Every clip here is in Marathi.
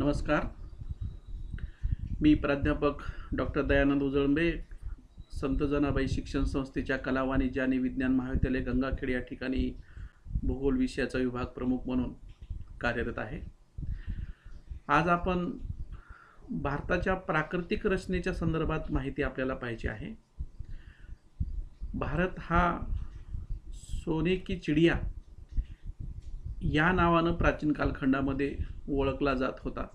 नमस्कार. मी प्राध्यापक डॉक्टर दयानंद उजळंबे, संत जनाबाई शिक्षण संस्थेच्या कला, वाणिज्य आणि विज्ञान महाविद्यालय गंगाखेड या ठिकाणी भूगोल विषयाचा विभाग प्रमुख म्हणून कार्यरत आहे. आज आपण भारताच्या प्राकृतिक रचनेच्या संदर्भात माहिती आपल्याला पाहिजे आहे. भारत हा सोने की चिडिया या नावानं प्राचीन कालखंडामध्ये ओळखला जात होता.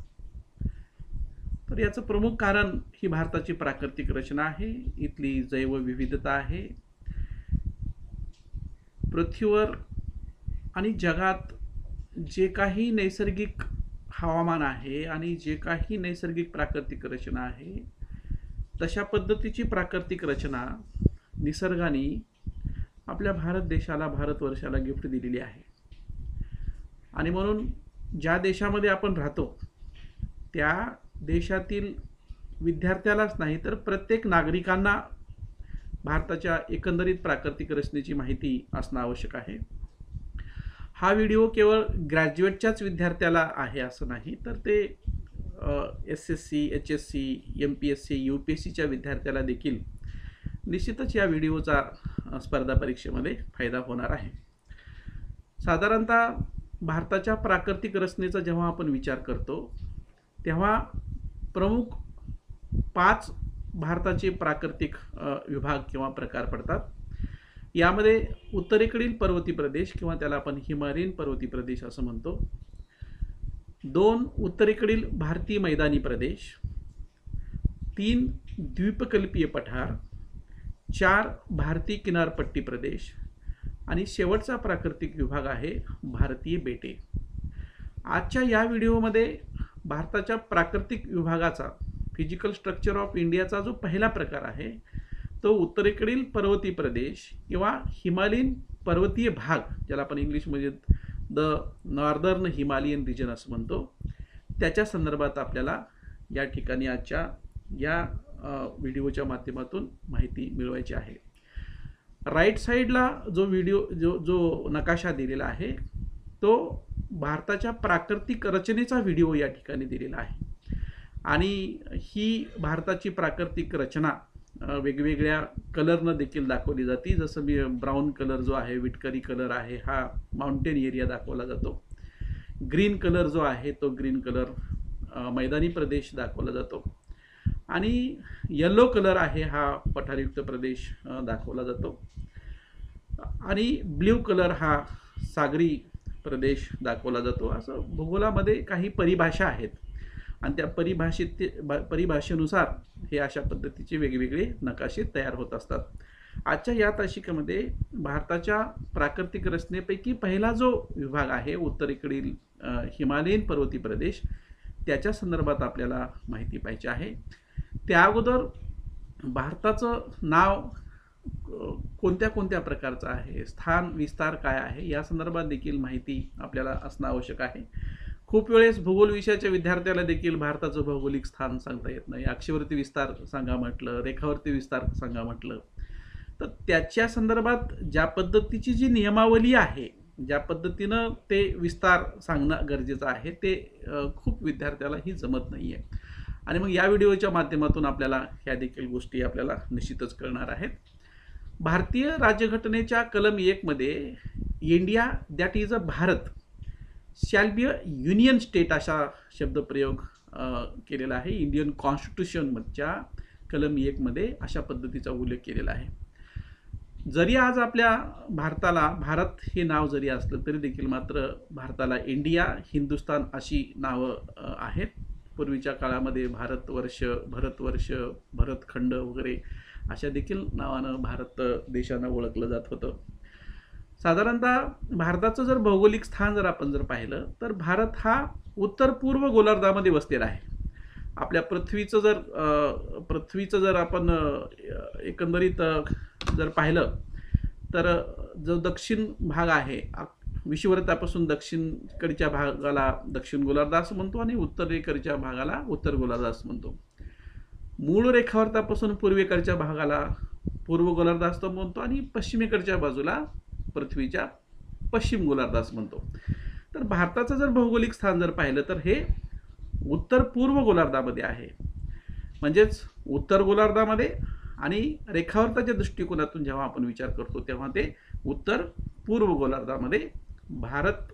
तर याचं प्रमुख कारण ही भारताची प्राकृतिक रचना आहे, इथली जैवविविधता आहे. पृथ्वीवर आणि जगात जे काही नैसर्गिक हवामान आहे आणि जे काही नैसर्गिक प्राकृतिक रचना आहे, तशा पद्धतीची प्राकृतिक रचना निसर्गाने आपल्या भारत देशाला, भारतवर्षाला गिफ्ट दिलेली आहे. आणि म्हणून ज्या देशामध्ये आपण राहतो त्या देशातील विद्यार्थ्यालाच नाही तर प्रत्येक नागरिकांना भारताच्या एकंदरीत प्राकृतिक रचनेची माहिती असणं आवश्यक आहे. हा व्हिडिओ केवळ ग्रॅज्युएटच्याच विद्यार्थ्याला आहे असं नाही, तर ते SSC, HSC, MPSC, UPSCच्या विद्यार्थ्याला देखील निश्चितच या व्हिडिओचा स्पर्धा परीक्षेमध्ये फायदा होणार आहे. साधारणतः भारताच्या प्राकृतिक रचनेचा जेव्हा आपण विचार करतो तेव्हा प्रमुख 5 भारताचे प्राकृतिक विभाग किंवा प्रकार पडतात. यामध्ये उत्तरेकडील पर्वतीय प्रदेश किंवा त्याला आपण हिमालयीन पर्वतीय प्रदेश असं म्हणतो, 2 उत्तरेकडील भारतीय मैदानी प्रदेश, 3 द्वीपकल्पीय पठार, 4 भारतीय किनारपट्टी प्रदेश आणि शेवटचा प्राकृतिक विभाग आहे भारतीय बेटे. आजच्या या व्हिडिओमध्ये भारताच्या प्राकृतिक विभागाचा फिजिकल स्ट्रक्चर ऑफ इंडियाचा जो पहिला प्रकार आहे तो उत्तरेकडील पर्वतीय प्रदेश किंवा हिमालयीन पर्वतीय भाग, ज्याला आपण इंग्लिशमध्ये द नॉर्दर्न हिमालयन रिजन असं म्हणतो, त्याच्या संदर्भात आपल्याला या ठिकाणी आजच्या या व्हिडिओच्या माध्यमातून माहिती मिळवायची आहे. राईट साईडला जो नकाशा दिलेला आहे तो भारताच्या प्राकृतिक रचनेचा व्हिडिओ या ठिकाणी दिलेला आहे. आणि ही भारताची प्राकृतिक रचना वेगवेगळ्या कलरनं देखील दाखवली जाते. जसं मी ब्राऊन कलर जो आहे, विटकरी कलर आहे, हा माउंटेन एरिया दाखवला जातो. ग्रीन कलर जो आहे तो ग्रीन कलर मैदानी प्रदेश दाखवला जातो. आणि येलो कलर आहे हा पठारयुक्त प्रदेश दाखवला जातो. आणि ब्ल्यू कलर हा सागरी प्रदेश दाखवला जातो. असं भूगोलामध्ये काही परिभाषा आहेत आणि त्या परिभाषेनुसार हे अशा पद्धतीचे वेगवेगळे नकाशे तयार होत असतात. आजच्या या तासिकेमध्ये भारताच्या प्राकृतिक रचनेपैकी पहिला जो विभाग आहे उत्तरेकडील हिमालयीन पर्वतीय प्रदेश, त्याच्या संदर्भात आपल्याला माहिती पाहिजे आहे. त्या अगोदर भारताचं नाव कोणत्या कोणत्या प्रकारचं आहे, स्थान विस्तार काय आहे, या संदर्भात देखील माहिती आपल्याला असणं आवश्यक आहे. खूप वेळेस भूगोल विषयाच्या विद्यार्थ्याला देखील भारताचं भौगोलिक स्थान सांगता येत नाही. अक्षवर्ती विस्तार सांगा म्हटलं, रेखावर्ती विस्तार सांगा म्हटलं, तर त्याच्या संदर्भात ज्या पद्धतीची जी नियमावली आहे, ज्या पद्धतीनं ते विस्तार सांगणं गरजेचं आहे, ते खूप विद्यार्थ्यालाही जमत नाही आहे. आणि मग या व्हिडिओच्या माध्यमातून आपल्याला ह्या देखील गोष्टी आपल्याला निश्चितच कळणार आहेत. भारतीय राज्यघटनेच्या कलम 1 मध्ये India that is a Bharat shall be a union state असा शब्दप्रयोग केलेला आहे. इंडियन कॉन्स्टिट्यूशनच्या कलम 1 मध्ये अशा पद्धतीचा उल्लेख केलेला आहे. जरी आज आपल्या भारताला भारत हे नाव जरी असलं तरी देखील मात्र भारताला इंडिया, हिंदुस्तान अशी नावं आहेत. पूर्वीच्या काळामध्ये भारतवर्ष, भरतवर्ष, भरतखंड वगैरे अशा देखील नावानं भारत देशानं ओळखलं जात होतं. साधारणतः भारताचं जर भौगोलिक स्थान जर आपण पाहिलं तर भारत हा उत्तर पूर्व गोलार्धामध्ये वसलेला आहे. आपल्या पृथ्वीचं जर आपण एकंदरीत जर पाहिलं तर जो दक्षिण भाग आहे, विषुववृत्तापासून दक्षिणकडच्या भागाला दक्षिण गोलार्ध असं म्हणतो आणि उत्तरेकडच्या भागाला उत्तर गोलार्ध असं म्हणतो. मूळ रेखावृत्तापासून पूर्वेकडच्या भागाला पूर्व गोलार्ध असं म्हणतो आणि पश्चिमेकडच्या बाजूला पृथ्वीच्या पश्चिम गोलार्ध असं म्हणतो. तर भारताचं जर भौगोलिक स्थान जर पाहिलं तर हे उत्तर पूर्व गोलार्धामध्ये आहे. म्हणजेच उत्तर गोलार्धामध्ये आणि रेखावृत्ताच्या दृष्टिकोनातून जेव्हा आपण विचार करतो तेव्हा ते उत्तर पूर्व गोलार्धामध्ये भारत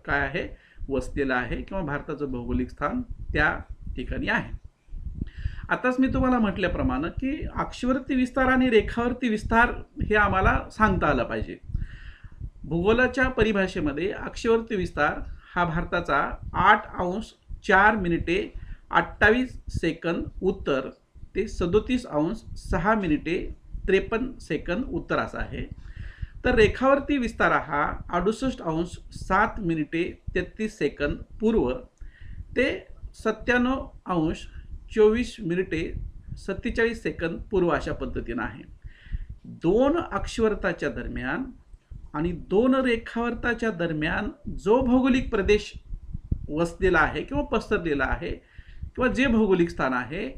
काय आहे वसलेला आहे किंवा भारताचं भौगोलिक स्थान त्या ठिकाणी आहे. आताच मी तुम्हाला म्हटल्याप्रमाणे की अक्षवर्ती विस्तार आणि रेखावर्ती विस्तार हे आम्हाला सांगता आलं पाहिजे. भूगोलाच्या परिभाषेमध्ये अक्षवर्ती विस्तार हा भारताचा 8°4'28" उत्तर ते 37°6'53" उत्तर असा आहे. तर रेखावर्ती विस्तार हा 68°7'33" पूर्व ते 97°24'47" पूर्व अशा पद्धतीने आहे. दोन अक्षवर्ताच्या दरम्यान आणि दोन रेखावर्ताच्या दरम्यान जो भौगोलिक प्रदेश वसलेला आहे किंवा पसरलेला आहे किंवा जे भौगोलिक स्थान आहे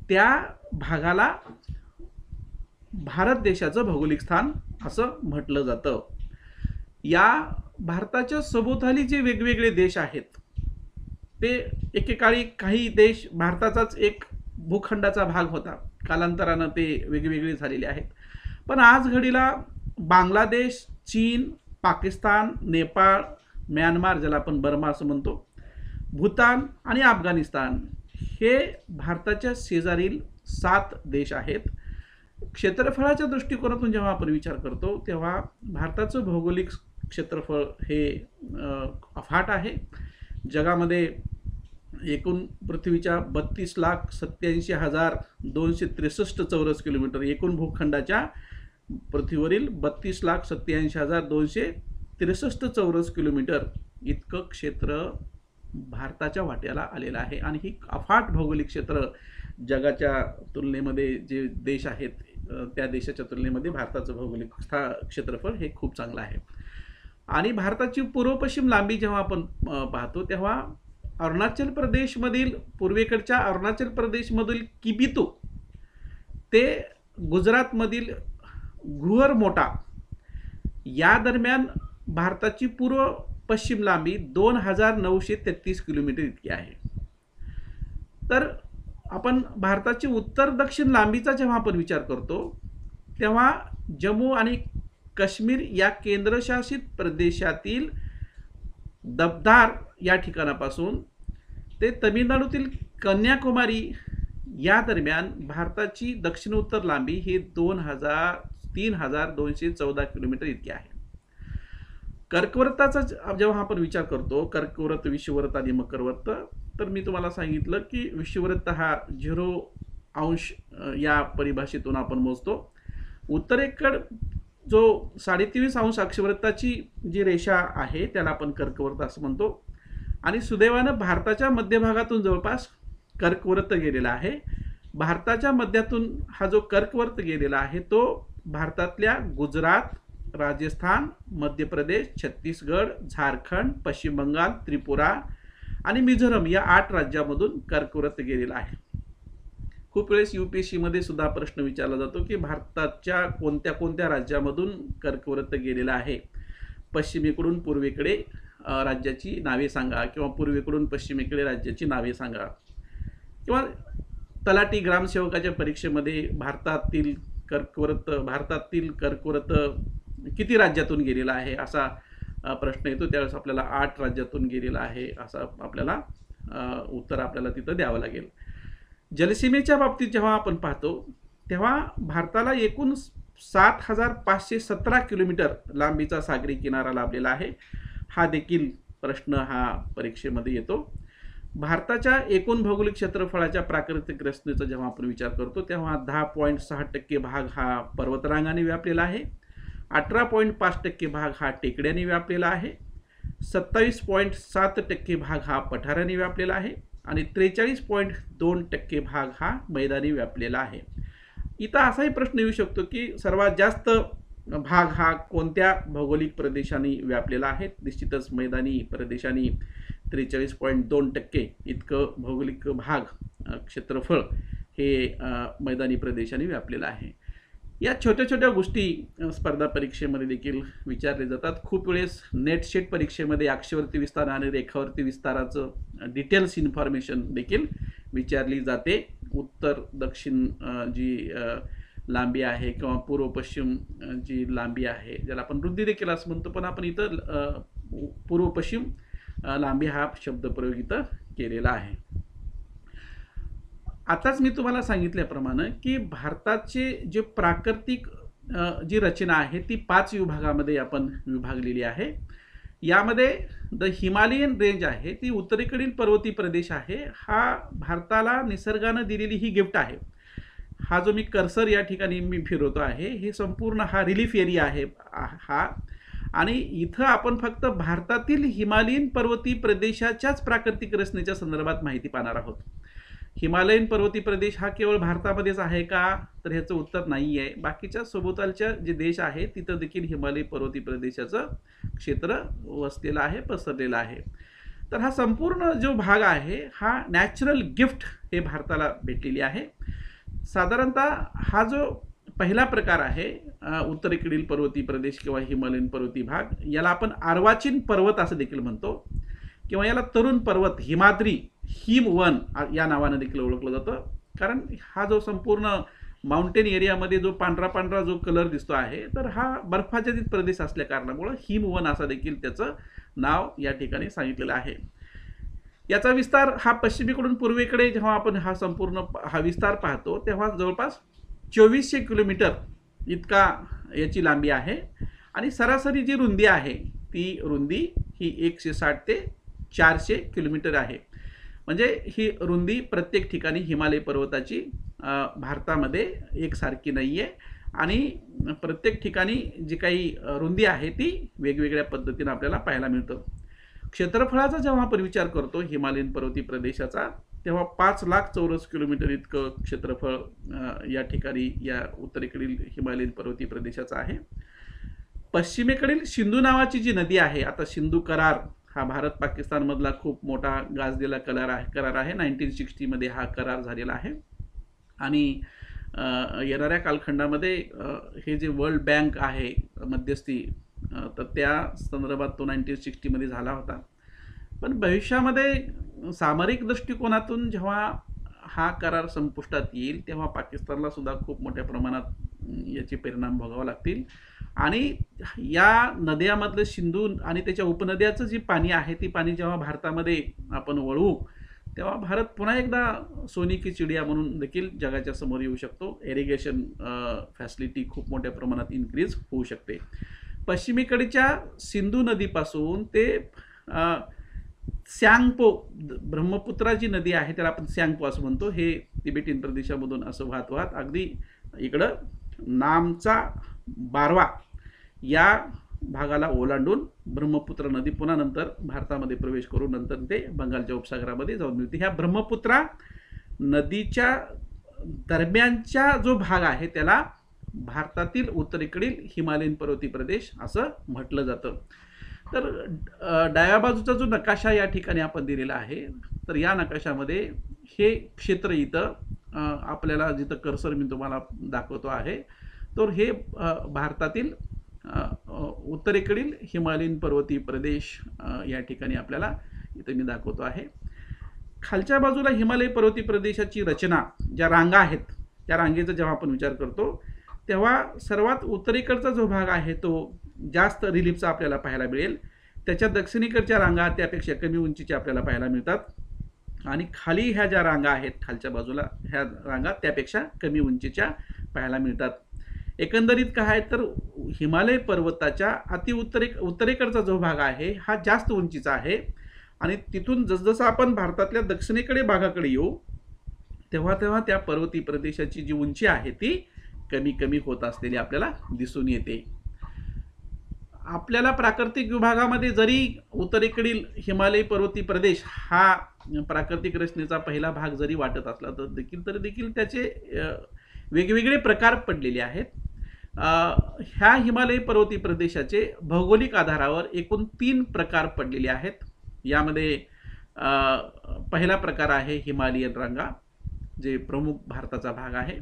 त्या भागाला भारत देशाचं भौगोलिक स्थान असं म्हटलं जातं. या भारताच्या सभोवताली जे वेगवेगळे देश आहेत ते एकेकाळी काही देश भारताचाच एक भूखंडाचा भाग होता, कालांतरानं ते वेगवेगळे झालेले आहेत. पण आज घडीला बांगलादेश, चीन, पाकिस्तान, नेपाळ, म्यानमार ज्याला आपण बर्मा असं म्हणतो, भूतान आणि अफगाणिस्तान हे भारताच्या शेजारील 7 देश आहेत. क्षेत्रफळाच्या दृष्टिकोनातून जेव्हा आपण विचार करतो तेव्हा भारताचं भौगोलिक क्षेत्रफळ हे अफाट आहे. जगामध्ये एकूण पृथ्वीच्या 32,87,263 चौरस किलोमीटर, एकूण भूखंडाच्या पृथ्वीवरील 32,87,263 चौरस किलोमीटर इतकं क्षेत्र भारताच्या वाट्याला आलेलं आहे. आणि ही अफाट भौगोलिक क्षेत्र जगाच्या तुलनेमध्ये जे देश आहेत त्या देशाच्या तुलनेमध्ये भारताचं भौगोलिक क्षेत्रफळ हे खूप चांगलं आहे. आणि भारताची पूर्व पश्चिम लांबी जेव्हा आपण पाहतो तेव्हा अरुणाचल प्रदेशमधील पूर्वेकडच्या अरुणाचल प्रदेशमधील किबितू ते गुजरातमधील घुअर मोटा या दरम्यान भारताची पूर्व पश्चिम लांबी 2,933 किलोमीटर इतकी आहे. तर आपण भारताची उत्तर दक्षिण लांबीचा जेव्हा आपण विचार करतो तेव्हा जम्मू आणि काश्मीर या केंद्रशासित प्रदेशातील दबदार या ठिकाणापासून ते तमिळनाडूतील कन्याकुमारी या दरम्यान भारताची दक्षिणोत्तर लांबी ही 3,214 किलोमीटर इतकी आहे. कर्कवृत्ताचा जेव्हा आपण विचार करतो, कर्कवृत्त, विषुववृत्त आणि मकरवृत्त, तर मी तुम्हाला सांगितलं की विषुववृत्त हा 0° या परिभाषेतून आपण मोजतो. उत्तरेकडे जो 23.5 अक्षवृत्ताची जी रेषा आहे त्याला आपण कर्कवृत्त असं म्हणतो. आणि सुदैवानं भारताच्या मध्यभागातून जवळपास कर्कवृत्त गेलेला आहे. भारताच्या मध्यातून हा जो कर्कवृत्त गेलेला आहे तो भारतातल्या गुजरात, राजस्थान, मध्य प्रदेश, छत्तीसगड, झारखंड, पश्चिम बंगाल, त्रिपुरा आणि मिझोरम या 8 राज्यांमधून कर्कवृत्त गेलेला आहे. खूप वेळेस UPSC मध्ये सुद्धा प्रश्न विचारला जातो की भारताच्या कोणत्या कोणत्या राज्यामधून कर्कवृत्त गेलेला आहे. पश्चिमेकडून पूर्वेकडे राज्याची नावे सांगा किंवा पूर्वेकडून पश्चिमेकडे राज्याची नावे सांगा. किंवा तलाठी ग्रामसेवकाच्या परीक्षेमध्ये भारतातील कर्कवृत्त किती राज्यातून गेलेला आहे असा प्रश्न येतो. त्यावेळेस आपल्याला 8 राज्यातून गेलेला आहे असं आपल्याला उत्तर आपल्याला तिथं द्यावं लागेल. जलसीमेच्या बाबतीत जेव्हा आपण पाहतो तेव्हा भारताला एकूण 7,517 किलोमीटर लांबीचा सागरी किनारा लाभलेला आहे. हा देखील प्रश्न हा परीक्षेमध्ये येतो. भारताच्या एकूण भौगोलिक क्षेत्रफळाच्या प्राकृतिक रचनेचा जेव्हा आपण विचार करतो तेव्हा 10.6% भाग हा पर्वतरांगांनी व्यापलेला आहे, 18.5% भाग हा टेकड्यांनी व्यापलेला आहे, 27.7% भाग हा पठारांनी व्यापलेला आहे आणि 43.2% भाग हा मैदानी व्यापलेला आहे. इथं असाही प्रश्न येऊ शकतो की सर्वात जास्त भाग हा कोणत्या भौगोलिक प्रदेशांनी व्यापलेला आहे. निश्चितच मैदानी प्रदेशांनी 43.2% इतकं भौगोलिक भाग क्षेत्रफळ हे मैदानी प्रदेशांनी व्यापलेलं आहे. या छोट्या छोट्या गोष्टी स्पर्धा परीक्षेमध्ये देखील विचारले जातात. खूप वेळेस नेट शेट परीक्षेमध्ये अक्षवरती विस्तार आणि रेखावरती विस्ताराचं डिटेल्स इन्फॉर्मेशन देखील विचारली जाते. उत्तर दक्षिण जी लांबी आहे किंवा पूर्व पश्चिम जी लांबी आहे, ज्याला आपण रुंदी देखील असं म्हणतो, पण आपण इथं पूर्व पश्चिम लांबी हा शब्दप्रयोग इथं केलेला आहे. आताच मी तुम्हाला सांगितल्याप्रमाणे की भारताचे जे प्राकृतिक जी रचना आहे ती 5 विभागामध्ये आपण विभागलेली आहे. यामध्ये द हिमालयन रेंज आहे, ती उत्तरेकडील पर्वतीय प्रदेश आहे. हा भारताला निसर्गानं दिलेली ही गिफ्ट आहे. हा जो मी कर्सर या ठिकाणी मी फिरवतो आहे, हे संपूर्ण हा रिलीफ एरिया आहे हा. आणि इथं आपण फक्त भारतातील हिमालयन पर्वतीय प्रदेशाच्याच प्राकृतिक रचनेच्या संदर्भात माहिती पाहणार आहोत. हिमालयन पर्वतीय प्रदेश हा केवळ भारतामध्येच आहे का, तर ह्याचं उत्तर नाही आहे. बाकीच्या सभोवतालच्या जे देश आहेत तिथं देखील हिमालय पर्वतीय प्रदेशाचं क्षेत्र वसलेलं आहे, पसरलेलं आहे. तर हा संपूर्ण जो भाग आहे हा नॅचरल गिफ्ट हे भारताला भेटलेली आहे. साधारणतः हा जो पहिला प्रकार आहे उत्तरेकडील पर्वतीय प्रदेश किंवा हिमालयन पर्वतीय भाग, याला आपण अर्वाचीन पर्वत असं देखील म्हणतो किंवा याला तरुण पर्वत, हिमाद्री, हिमवन या नावानं देखील ओळखलं जातं. कारण हा जो संपूर्ण माउंटेन एरियामध्ये जो पांढरा पांढरा जो कलर दिसतो आहे, तर हा बर्फाच्छादित प्रदेश असल्या कारणामुळे हिमवन असं देखील त्याचं नाव या ठिकाणी सांगितलेलं आहे. याचा विस्तार हा पश्चिमेकडून पूर्वेकडे जेव्हा आपण हा विस्तार पाहतो तेव्हा जवळपास 2400 किलोमीटर इतका याची लांबी आहे. आणि सरासरी जी रुंदी आहे ती रुंदी ही 160 ते 400 किलोमीटर आहे. म्हणजे ही रुंदी प्रत्येक ठिकाणी हिमालय पर्वताची भारतामध्ये एकसारखी नाही आहे. आणि प्रत्येक ठिकाणी जी काही रुंदी आहे ती वेगवेगळ्या पद्धतीने आपल्याला पाहायला मिळतं. क्षेत्रफळाचा जेव्हा आपण विचार करतो हिमालयन पर्वतीय प्रदेशाचा, तेव्हा 5 लाख चौरस किलोमीटर इतकं क्षेत्रफळ या ठिकाणी या उत्तरेकडील हिमालयन पर्वतीय प्रदेशाचं आहे. पश्चिमेकडील सिंधू नावाची जी नदी आहे, आता सिंधू करार हा भारत पाकिस्तानमधला खूप मोठा गाजलेला करार आहे. 1960 मध्ये हा करार झालेला आहे. आणि येणाऱ्या कालखंडामध्ये हे जे वर्ल्ड बँक आहे मध्यस्थी, तर त्या संदर्भात तो 1960 मध्ये झाला होता. पण भविष्यामध्ये सामरिक दृष्टिकोनातून जेव्हा हा करार संपुष्टात येईल तेव्हा पाकिस्तानला सुद्धा खूप मोठ्या प्रमाणात याचे परिणाम भोगावे लागतील. आणि या नद्यामधलं सिंधू आणि त्याच्या उपनद्याचं जी पाणी आहे ती पाणी जेव्हा भारतामध्ये आपण वळवू तेव्हा भारत पुन्हा एकदा सोने की चिडिया म्हणून देखील जगाच्या समोर येऊ शकतो. इरिगेशन फॅसिलिटी खूप मोठ्या प्रमाणात इन्क्रीज होऊ शकते. पश्चिमेकडच्या सिंधू नदीपासून ते स्यांगपो, ब्रह्मपुत्रा जी नदी आहे त्याला आपण स्यांगपो असं म्हणतो, हे तिबेटियन प्रदेशामधून असं वाहत वाहत अगदी इकडं नामचा बारवा या भागाला ओलांडून ब्रह्मपुत्र नदी पुन्हा नंतर भारतामध्ये प्रवेश करून नंतर ते बंगालच्या उपसागरामध्ये जाऊन मिळते. ह्या ब्रह्मपुत्रा नदीच्या दरम्यानचा जो भाग आहे त्याला भारतातील उत्तरेकडील हिमालयन पर्वतीय प्रदेश असं म्हटलं जातं. तर डाव्या बाजूचा जो नकाशा या ठिकाणी आपण दिलेला आहे, तर या नकाशामध्ये हे क्षेत्र इथं आपल्याला जिथं कर्सर मी तुम्हाला दाखवतो आहे, तर हे भारतातील उत्तरेकडील हिमालयन पर्वतीय प्रदेश या ठिकाणी आपल्याला इथं मी दाखवतो आहे. खालच्या बाजूला हिमालय पर्वतीय प्रदेशाची रचना, ज्या रांगा आहेत त्या रांगेचा जेव्हा आपण विचार करतो तेव्हा सर्वात उत्तरेकडचा जो भाग आहे तो जास्त रिलीफचा आपल्याला पाहायला मिळेल. त्याच्या दक्षिणेकडच्या रांगा त्यापेक्षा कमी उंचीच्या आपल्याला पाहायला मिळतात. आणि खाली ह्या ज्या रांगा आहेत खालच्या बाजूला ह्या रांगा त्यापेक्षा कमी उंचीच्या पाहायला मिळतात. एकंदरीत काय तर हिमालय पर्वताच्या उत्तरेकडचा जो भाग आहे हा जास्त उंचीचा आहे. आणि तिथून जसजसं आपण भारतातल्या दक्षिणेकडे भागाकडे येऊ तेव्हा तेव्हा त्या पर्वतीय प्रदेशाची जी उंची आहे ती कमी कमी होत असलेली आपल्याला दिसून येते. आपल्याला प्राकृतिक विभागामध्ये जरी उत्तरेकडील हिमालय पर्वतीय प्रदेश हा प्राकृतिक रचनेचा पहिला भाग जरी वाटत असला तर देखील त्याचे वेगवेगळे प्रकार पडलेले आहेत. ह्या हिमालय पर्वतीय प्रदेशाचे भौगोलिक आधारावर एकूण 3 प्रकार पडलेले आहेत. यामध्ये पहिला प्रकार आहे हिमालयन रांगा, जे प्रमुख भारताचा भाग आहे.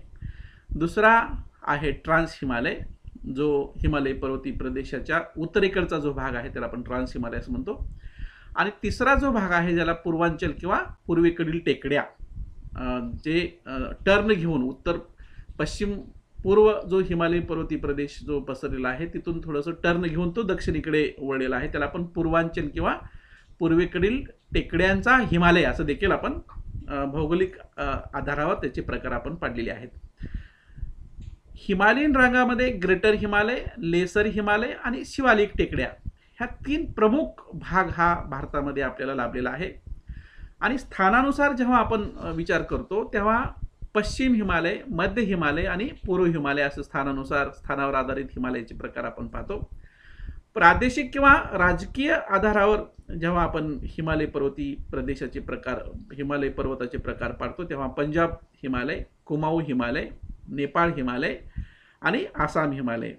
दुसरा आहे ट्रान्स हिमालय, जो हिमालय पर्वतीय प्रदेशाच्या उत्तरेकडचा जो भाग आहे त्याला आपण ट्रान्स हिमालय असं म्हणतो. आणि तिसरा जो भाग आहे ज्याला पूर्वांचल किंवा पूर्वेकडील टेकड्या, जे टर्न घेऊन उत्तर पश्चिम पूर्व जो हिमालय पर्वतीय प्रदेश जो पसरलेला आहे तिथून थोडंसं टर्न घेऊन तो दक्षिणेकडे वळलेला आहे, त्याला आपण पूर्वांचल किंवा पूर्वेकडील टेकड्यांचा हिमालय असं देखील आपण भौगोलिक आधारावर त्याचे प्रकार आपण पाडलेले आहेत. हिमालयीन रांगामध्ये ग्रेटर हिमालय, लेसर हिमालय आणि शिवालिक टेकड्या ह्या 3 प्रमुख भाग हा भारतामध्ये आपल्याला लाभलेला आहे. आणि स्थानानुसार जेव्हा आपण विचार करतो तेव्हा पश्चिम हिमालय, मध्य हिमालय आणि पूर्व हिमालय असं स्थानावर आधारित हिमालयाचे प्रकार आपण पाहतो. प्रादेशिक किंवा राजकीय आधारावर जेव्हा आपण हिमालय पर्वतीय प्रदेशाचे प्रकार, हिमालय पर्वताचे प्रकार पाडतो तेव्हा पंजाब हिमालय, कुमाऊ हिमालय, नेपाळ हिमालय आणि आसाम हिमालय.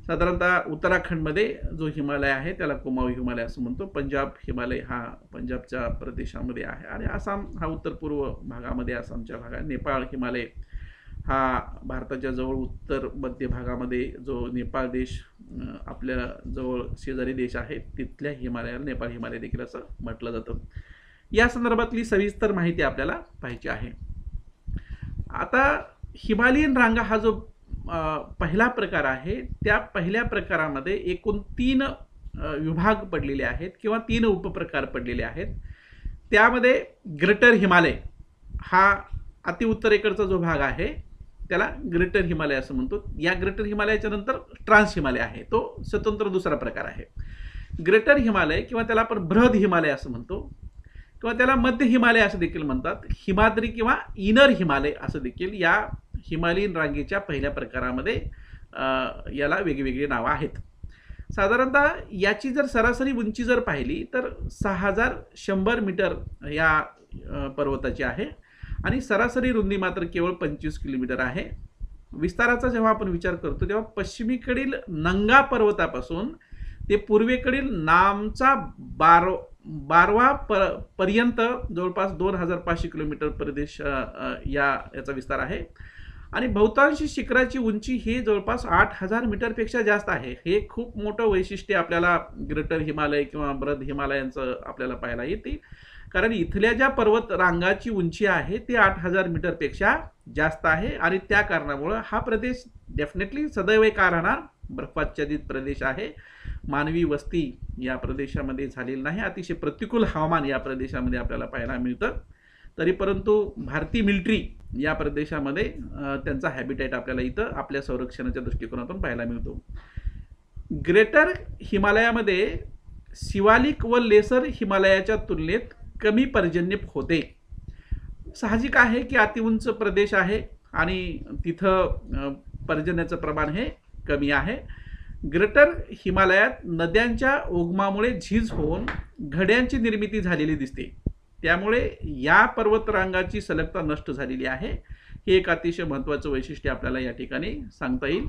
साधारणतः उत्तराखंडमध्ये जो हिमालय आहे त्याला कुमाऊ हिमालय असं म्हणतो. पंजाब हिमालय हा पंजाबच्या प्रदेशामध्ये आहे आणि आसाम हा उत्तर पूर्व भागामध्ये आसामच्या भागात. नेपाळ हिमालय हा भारताच्या जवळ उत्तर मध्य भागामध्ये जो नेपाळ देश आपल्या जवळ शेजारी देश आहे तिथल्या हिमालयाला नेपाळ हिमालय देखील असं म्हटलं जातं. या संदर्भातली सविस्तर माहिती आपल्याला पाहिजे आहे. आता हिमालयीन रांगा हा जो पहिला प्रकार आहे त्या पहिल्या प्रकारामध्ये एकूण 3 विभाग पडलेले आहेत किंवा 3 उपप्रकार पडलेले आहेत. त्यामध्ये ग्रेटर हिमालय हा अतिउत्तरेकडचा जो भाग आहे त्याला ग्रेटर हिमालय असं म्हणतो. या ग्रेटर हिमालयाच्या नंतर ट्रान्स हिमालय आहे, तो स्वतंत्र दुसरा प्रकार आहे. ग्रेटर हिमालय किंवा त्याला आपण बृहद हिमालय असं म्हणतो किंवा त्याला मध्य हिमालय असं देखील म्हणतात. हिमाद्री किंवा इनर हिमालय असं देखील या हिमालयीन रांगेच्या पहिल्या प्रकारामध्ये याला वेगवेगळी नावं आहेत. साधारणतः याची जर सरासरी उंची जर पाहिली तर 6100 मीटर या पर्वताची आहे आणि सरासरी रुंदी मात्र केवळ 25 किलोमीटर आहे. विस्ताराचा जेव्हा आपण विचार करतो तेव्हा पश्चिमेकडील नंगा पर्वतापासून ते पूर्वेकडील नामचा बारवा पर्यंत जवळपास 2500 किलोमीटर प्रदेश याचा विस्तार आहे आणि बहुतांश शिखराची उंची ही जवळपास 8000 मीटरपेक्षा जास्त आहे. हे खूप मोठं वैशिष्ट्य आपल्याला ग्रेटर हिमालय किंवा बृहद हिमालयांचं आपल्याला पाहायला येते, कारण इथल्या ज्या पर्वत रांगाची उंची आहे ती 8000 मीटरपेक्षा जास्त आहे आणि त्या कारणामुळे हा प्रदेश डेफिनेटली सदैव का राहणार बर्फाच्छादित प्रदेश आहे. मानवी वस्ती या प्रदेशामध्ये झालेली नाही. अतिशय प्रतिकूल हवामान या प्रदेशामध्ये आपल्याला पाहायला मिळतं. तरी परंतु भारतीय मिलिटरी या प्रदेशामध्ये त्यांचा हॅबिटेट आपल्याला इथं आपल्या संरक्षणाच्या दृष्टिकोनातून पाहायला मिळतो. ग्रेटर हिमालयामध्ये शिवालिक व लेसर हिमालयाच्या तुलनेत कमी पर्जन्य होते. साहजिक आहे की अतिउंच प्रदेश आहे आणि तिथं पर्जन्याचं प्रमाण हे कमी आहे. ग्रेटर हिमालयात नद्यांच्या उगमामुळे झीज होऊन घड्यांची निर्मिती झालेली दिसते, त्यामुळे या पर्वतरांगाची सलगता नष्ट झालेली आहे. हे एक अतिशय महत्त्वाचं वैशिष्ट्य आपल्याला या ठिकाणी सांगता येईल.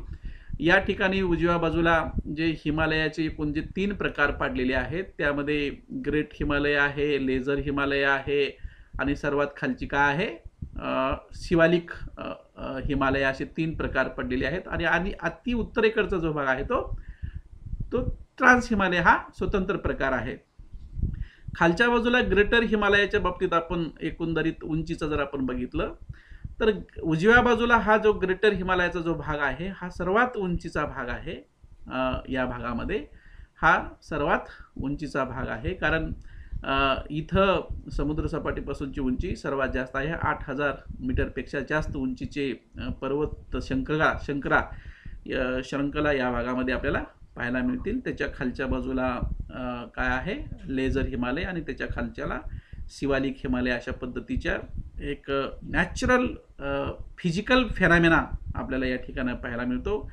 या ठिकाणी उजव्या बाजूला जे हिमालयाचे एकूण जे 3 प्रकार पाडलेले आहेत त्यामध्ये ग्रेट हिमालय आहे, लेझर हिमालय आहे आणि सर्वात खालची काय आहे शिवालिक हिमालय, असे 3 प्रकार पडलेले आहेत. आणि अति उत्तरेकडचा जो भाग आहे तो ट्रान्स हिमालय हा स्वतंत्र प्रकार आहे. खालच्या बाजूला ग्रेटर हिमालयाच्या बाबतीत आपण एकंदरीत उंचीचं जर आपण बघितलं तर उजव्या बाजूला हा जो ग्रेटर हिमालयाचा जो भाग आहे हा सर्वात उंचीचा भाग आहे. या भागामध्ये हा सर्वात उंचीचा भाग आहे, कारण इथं समुद्रसपाटीपासूनची उंची सर्वात जास्त आहे. 8000 मीटरपेक्षा जास्त उंचीचे पर्वत शृंखला या भागामध्ये आपल्याला पाहायला मिळतील. त्याच्या खालच्या बाजूला काय आहे लेझर हिमालय आणि त्याच्या खालच्याला शिवालिक हिमालय, अशा पद्धतीच्या एक नॅचरल फिजिकल फेनॉमेना आपल्याला या ठिकाणी पाहायला मिळतो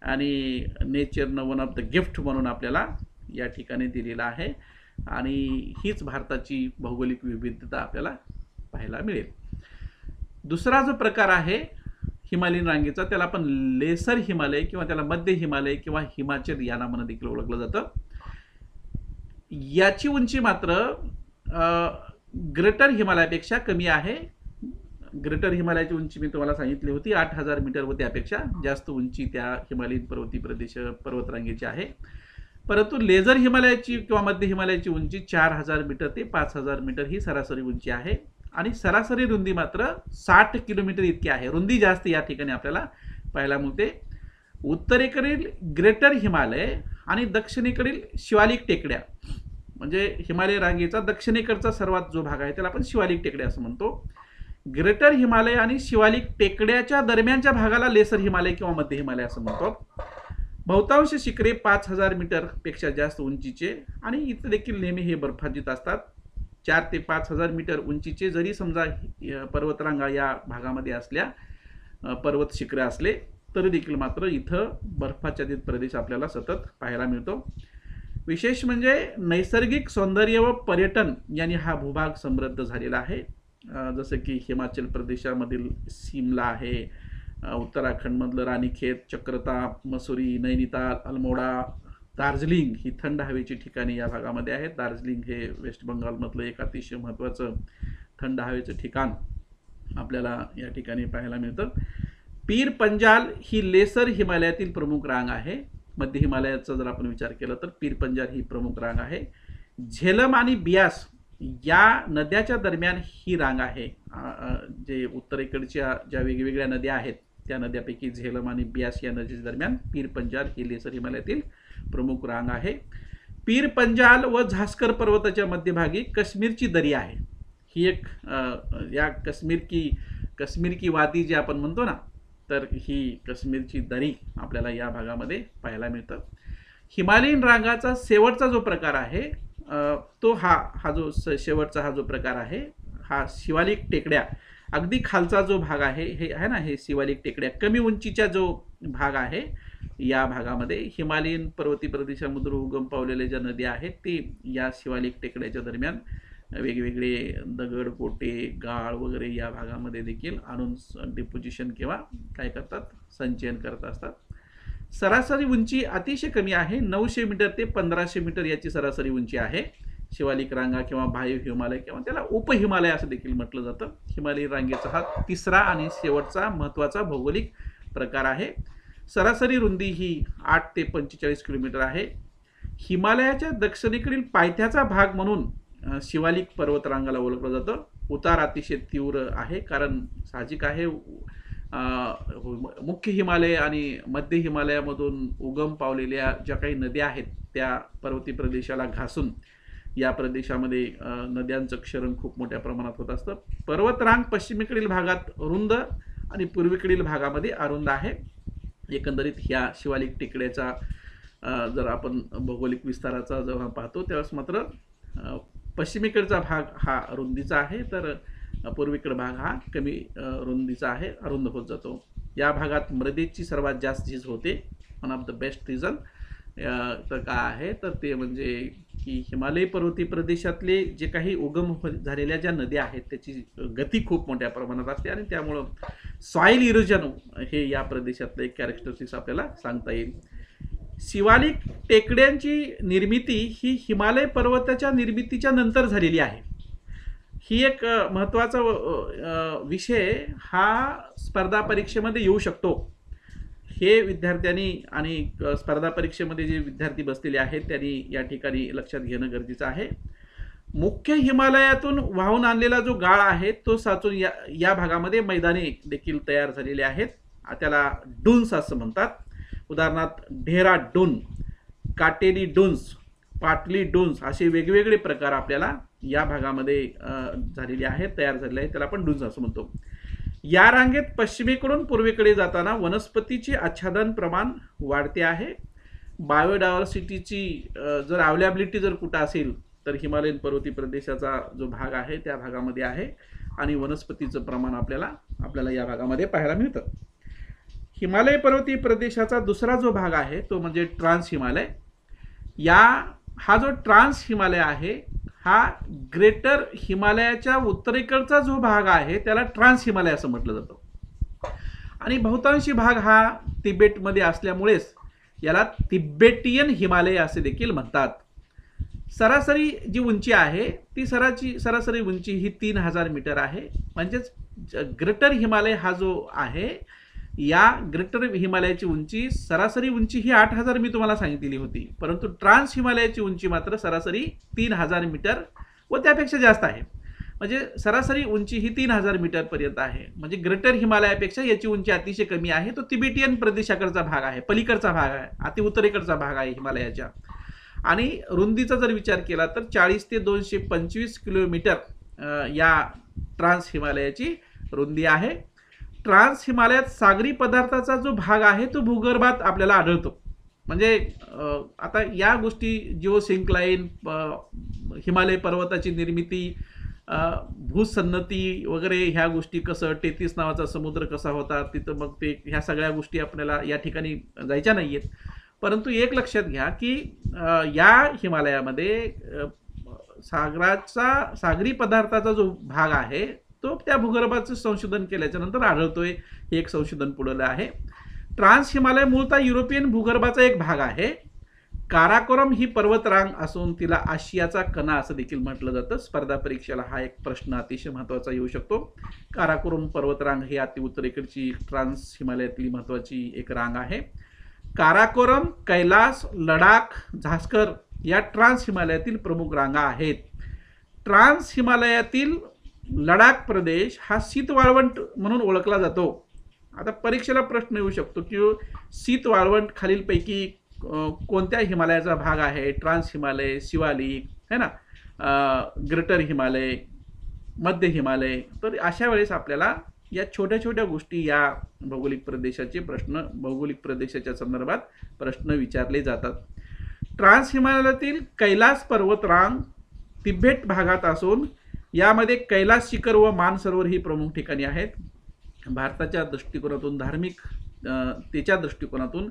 आणि नेचरनं वन ऑफ द गिफ्ट म्हणून आपल्याला या ठिकाणी दिलेला आहे आणि हीच भारताची भौगोलिक विविधता आपल्याला पाहायला मिळेल. दुसरा जो प्रकार आहे हिमालयीन रांगेचा त्याला आपण लेसर हिमालय किंवा त्याला मध्य हिमालय किंवा हिमाचल या नावाने देखील ओळखलं जातं. याची उंची मात्र ग्रेटर हिमालयापेक्षा कमी आहे. ग्रेटर हिमालयाची उंची मी तुम्हाला सांगितली होती 8,000 मीटर व त्यापेक्षा जास्त उंची त्या हिमालयीन पर्वतीय प्रदेश पर्वतरांगेची आहे. परंतु लेझर हिमालयाची किंवा मध्य हिमालयाची उंची 4,000 मीटर ते 5,000 मीटर ही सरासरी उंची आहे आणि सरासरी रुंदी मात्र 60 किलोमीटर इतकी आहे. रुंदी जास्त या ठिकाणी आपल्याला पाहायला मिळते. उत्तरेकडील ग्रेटर हिमालय आणि दक्षिणेकडील शिवालिक टेकड्या म्हणजे हिमालय रांगेचा दक्षिणेकडचा सर्वात जो भाग आहे त्याला आपण शिवालिक टेकड्या असं म्हणतो. ग्रेटर हिमालय आणि शिवालिक टेकड्याच्या दरम्यानच्या भागाला लेसर हिमालय किंवा मध्य हिमालय असं म्हणतो. बहुतांश शिखरे 5,000 मीटर पेक्षा जास्त उंचीचे आणि इथे देखील नेहमी हे बर्फाच्छादित असतात. 4 ते 5,000 मीटर उंचीचे जरी समजा पर्वतरांगा या भागामध्ये असल्या पर्वत शिखरे असले तरी देखील मात्र इथं बर्फाच्छादित प्रदेश आपल्याला सतत पाहायला मिळतो. विशेष म्हणजे नैसर्गिक सौंदर्य व पर्यटन यांनी हा भूभाग समृद्ध झालेला आहे. जसं की हिमाचल प्रदेशामधील सिमला आहे, उत्तराखंडमधलं रानीखेत, चक्रताप, मसुरी, नैनिताल, अल्मोडा, दार्जिलिंग ही थंड हवेची ठिकाणे या भागामध्ये आहेत. दार्जिलिंग हे वेस्ट बंगालमधलं एक अतिशय महत्त्वाचं थंड हवेचं ठिकाण आपल्याला या ठिकाणी पाहायला मिळतं. पीर पंजाल ही लेसर हिमालयातील प्रमुख रांग आहे. मध्य हिमालयाचा जर आपण विचार केला तर पीर पंजाल ही प्रमुख रांग आहे. झेलम आणि बियास या नद्याच्या दरम्यान ही रांग आहे. जे उत्तरेकडच्या ज्या वेगवेगळ्या नद्या आहेत त्या नद्यापैकी झेलम आणि बियास या नदीच्या दरम्यान पीर पंजाल ही लेसर हिमालयातील प्रमुख रांग आहे. पीर पंजाल व झास्कर पर्वताच्या मध्यभागी काश्मीरची दरी आहे. ही एक या काश्मीर की वादी जे आपण म्हणतो ना तर ही काश्मीरची दरी आपल्याला या भागामध्ये पाहायला मिळतं. हिमालयीन रांगाचा शेवटचा जो प्रकार आहे तो हा जो शेवटचा हा जो प्रकार आहे हा शिवालिक टेकड्या अगदी खालचा जो भाग आहे हे आहे ना हे शिवालिक टेकड्या कमी उंचीचा जो भाग आहे या भागामध्ये हिमालयीन पर्वतीय प्रदेशामधून उगम पावलेल्या ज्या नद्या आहेत ते या शिवालिक टेकड्याच्या दरम्यान वेगवेगळे दगड, कोटे, गाळ वगैरे या भागामध्ये देखील आणून डिपोजिशन किंवा काय करतात संचयन करत असतात. सरासरी उंची अतिशय कमी आहे. 900 मीटर ते 1500 मीटर याची सरासरी उंची आहे. शिवालिक रांगा किंवा बाह्य हिमालय किंवा त्याला उपहिमालय असं देखील म्हटलं जातं. हिमालयीन रांगेचा हा तिसरा आणि शेवटचा महत्त्वाचा भौगोलिक प्रकार आहे. सरासरी रुंदी ही 8 ते 45 किलोमीटर आहे. हिमालयाच्या दक्षिणेकडील पायथ्याचा भाग म्हणून शिवालिक पर्वतरांगाला ओळखलं जातं. उतार अतिशय तीव्र आहे कारण साहजिक आहे मुख्य हिमालय आणि मध्य हिमालयामधून उगम पावलेल्या ज्या काही नद्या आहेत त्या पर्वतीय प्रदेशाला घासून या प्रदेशामध्ये नद्यांचं क्षरण खूप मोठ्या प्रमाणात होत असतं. पर्वतरांग पश्चिमेकडील भागात रुंद आणि पूर्वेकडील भागामध्ये अरुंद आहे. एकंदरीत ह्या शिवालिक टेकड्याचा जर आपण भौगोलिक विस्ताराचा जेव्हा पाहतो त्यावेळेस मात्र पश्चिमेकडचा भाग हा रुंदीचा आहे तर पूर्वेकडचा भाग हा कमी रुंदीचा आहे, अरुंद होत जातो. या भागात मृदेची सर्वात जास्त झीज होते. One of the best reason तर काय आहे तर ते म्हणजे की हिमालय पर्वतीय प्रदेशातले जे काही उगम झालेल्या ज्या नद्या आहेत त्याची गती खूप मोठ्या प्रमाणात असते आणि त्यामुळं सॉइल इरोजन हे या प्रदेशातलं एक कॅरेक्टरिस्टिक्स आपल्याला सांगता येईल. शिवालिक टेकड्यांची निर्मिती ही हिमालय पर्वताच्या निर्मितीच्या नंतर झालेली आहे. ही एक महत्त्वाचा विषय हा स्पर्धा परीक्षेमध्ये येऊ शकतो. हे विद्यार्थ्यांनी आणि स्पर्धा परीक्षेमध्ये जे विद्यार्थी बसलेले आहेत त्यांनी या ठिकाणी लक्षात घेणं गरजेचं आहे. मुख्य हिमालयातून वाहून आणलेला जो गाळ आहे तो साचून या भागामध्ये मैदाने देखील तयार झालेले आहेत. त्याला डुन्स असं म्हणतात. उदाहरणार्थ ढेरा डुन, काटेली डुन्स, पाटली डुन्स असे वेगवेगळे प्रकार आपल्याला या भागामध्ये झालेले आहेत, तयार झालेले आहेत. त्याला आपण डुन्स असं म्हणतो. या रांगेत पश्चिमेकडून पूर्वेकडे जाताना वनस्पतीचे आच्छादन प्रमाण वाढते आहे. बायोडायव्हर्सिटीची जर अवेलेबिलिटी जर कुठं असेल तर हिमालयन पर्वतीय प्रदेशाचा जो भाग आहे त्या भागामध्ये आहे आणि वनस्पतीचं प्रमाण आपल्याला या भागामध्ये पाहायला मिळतं. हिमालय पर्वतीय प्रदेशाचा दुसरा जो भाग आहे तो म्हणजे ट्रान्स हिमालय. हा जो ट्रान्स हिमालय आहे हा ग्रेटर हिमालयाच्या उत्तरेकडचा जो भाग आहे त्याला ट्रान्स हिमालय असं म्हटलं जातं आणि बहुतांशी भाग हा तिबेटमध्ये असल्यामुळेच याला तिबेटियन हिमालय असे देखील म्हणतात. सरासरी जी उंची आहे ती सरासरी उंची ही 3000 मीटर आहे. म्हणजेच ग्रेटर हिमालय हा जो आहे, या ग्रेटर हिमालयाची उंची, सरासरी उंची ही 8,000 मी तुम्हाला सांगितलेली होती, परंतु ट्रान्स हिमालयाची उंची मात्र सरासरी 3,000 मीटर व त्यापेक्षा जास्त आहे. म्हणजे सरासरी उंची ही 3,000 मीटर पर्यंत आहे. म्हणजे ग्रेटर हिमालयापेक्षा याची उंची अतिशय कमी आहे. तो तिबेटियन प्रदेशाकडचा भाग आहे, पलीकडचा भाग आहे, अति उत्तरेकडचा भाग आहे हिमालयाच्या. आणि रुंदीचा जर विचार केला तर 40 ते 225 किलोमीटर या ट्रान्स हिमालयाची रुंदी आहे. ट्रान्स हिमालयात सागरी पदार्थाचा जो भाग आहे तो भूगर्भात आपल्याला आढळतो. म्हणजे आता या गोष्टी जिओसिंक्लाइन, हिमालय पर्वताची निर्मिती, भूसन्नती वगैरे ह्या गोष्टी, कसं टेतीस नावाचा समुद्र कसा होता तिथं, मग ते ह्या सगळ्या गोष्टी आपल्याला या ठिकाणी जायच्या नाहीयेत. परंतु एक लक्षात घ्या की या हिमालयामध्ये सागरी पदार्थाचा जो भाग आहे तो त्या भूगर्भाचं संशोधन केल्याच्या नंतर आढळतोय. हे एक संशोधन पुढलं आहे. ट्रान्स हिमालय मूळतः युरोपियन भूगर्भाचा एक भाग आहे. काराकोरम ही पर्वतरांग असून तिला आशियाचा कणा असं देखील म्हटलं जातं. स्पर्धा परीक्षेला हा एक प्रश्न अतिशय महत्त्वाचा येऊ शकतो. काराकोरम पर्वतरांग ही अति उत्तरेकडची ट्रान्स हिमालयातली महत्त्वाची एक रांग आहे. काराकोरम, कैलास, लडाख, झास्कर या ट्रान्स हिमालयातील प्रमुख रांगा आहेत. ट्रान्स हिमालयातील लडाख प्रदेश हा शीत वाळवंट म्हणून ओळखला जातो. आता परीक्षेला प्रश्न येऊ शकतो की शीत वाळवंट खालीलपैकी कोणत्या हिमालयाचा भाग आहे? ट्रान्स हिमालय, शिवालिक है ना, ग्रेटर हिमालय, मध्य हिमालय. तर अशा वेळेस आपल्याला या छोट्या छोट्या गोष्टी, या भौगोलिक प्रदेशाच्या संदर्भात प्रश्न विचारले जातात. ट्रान्स हिमालयातील कैलास पर्वतरांग तिबेट भागात असून यामध्ये कैलास शिखर व मानसरोवर ही प्रमुख ठिकाणी आहेत. भारताच्या दृष्टिकोनातून, धार्मिकतेच्या दृष्टिकोनातून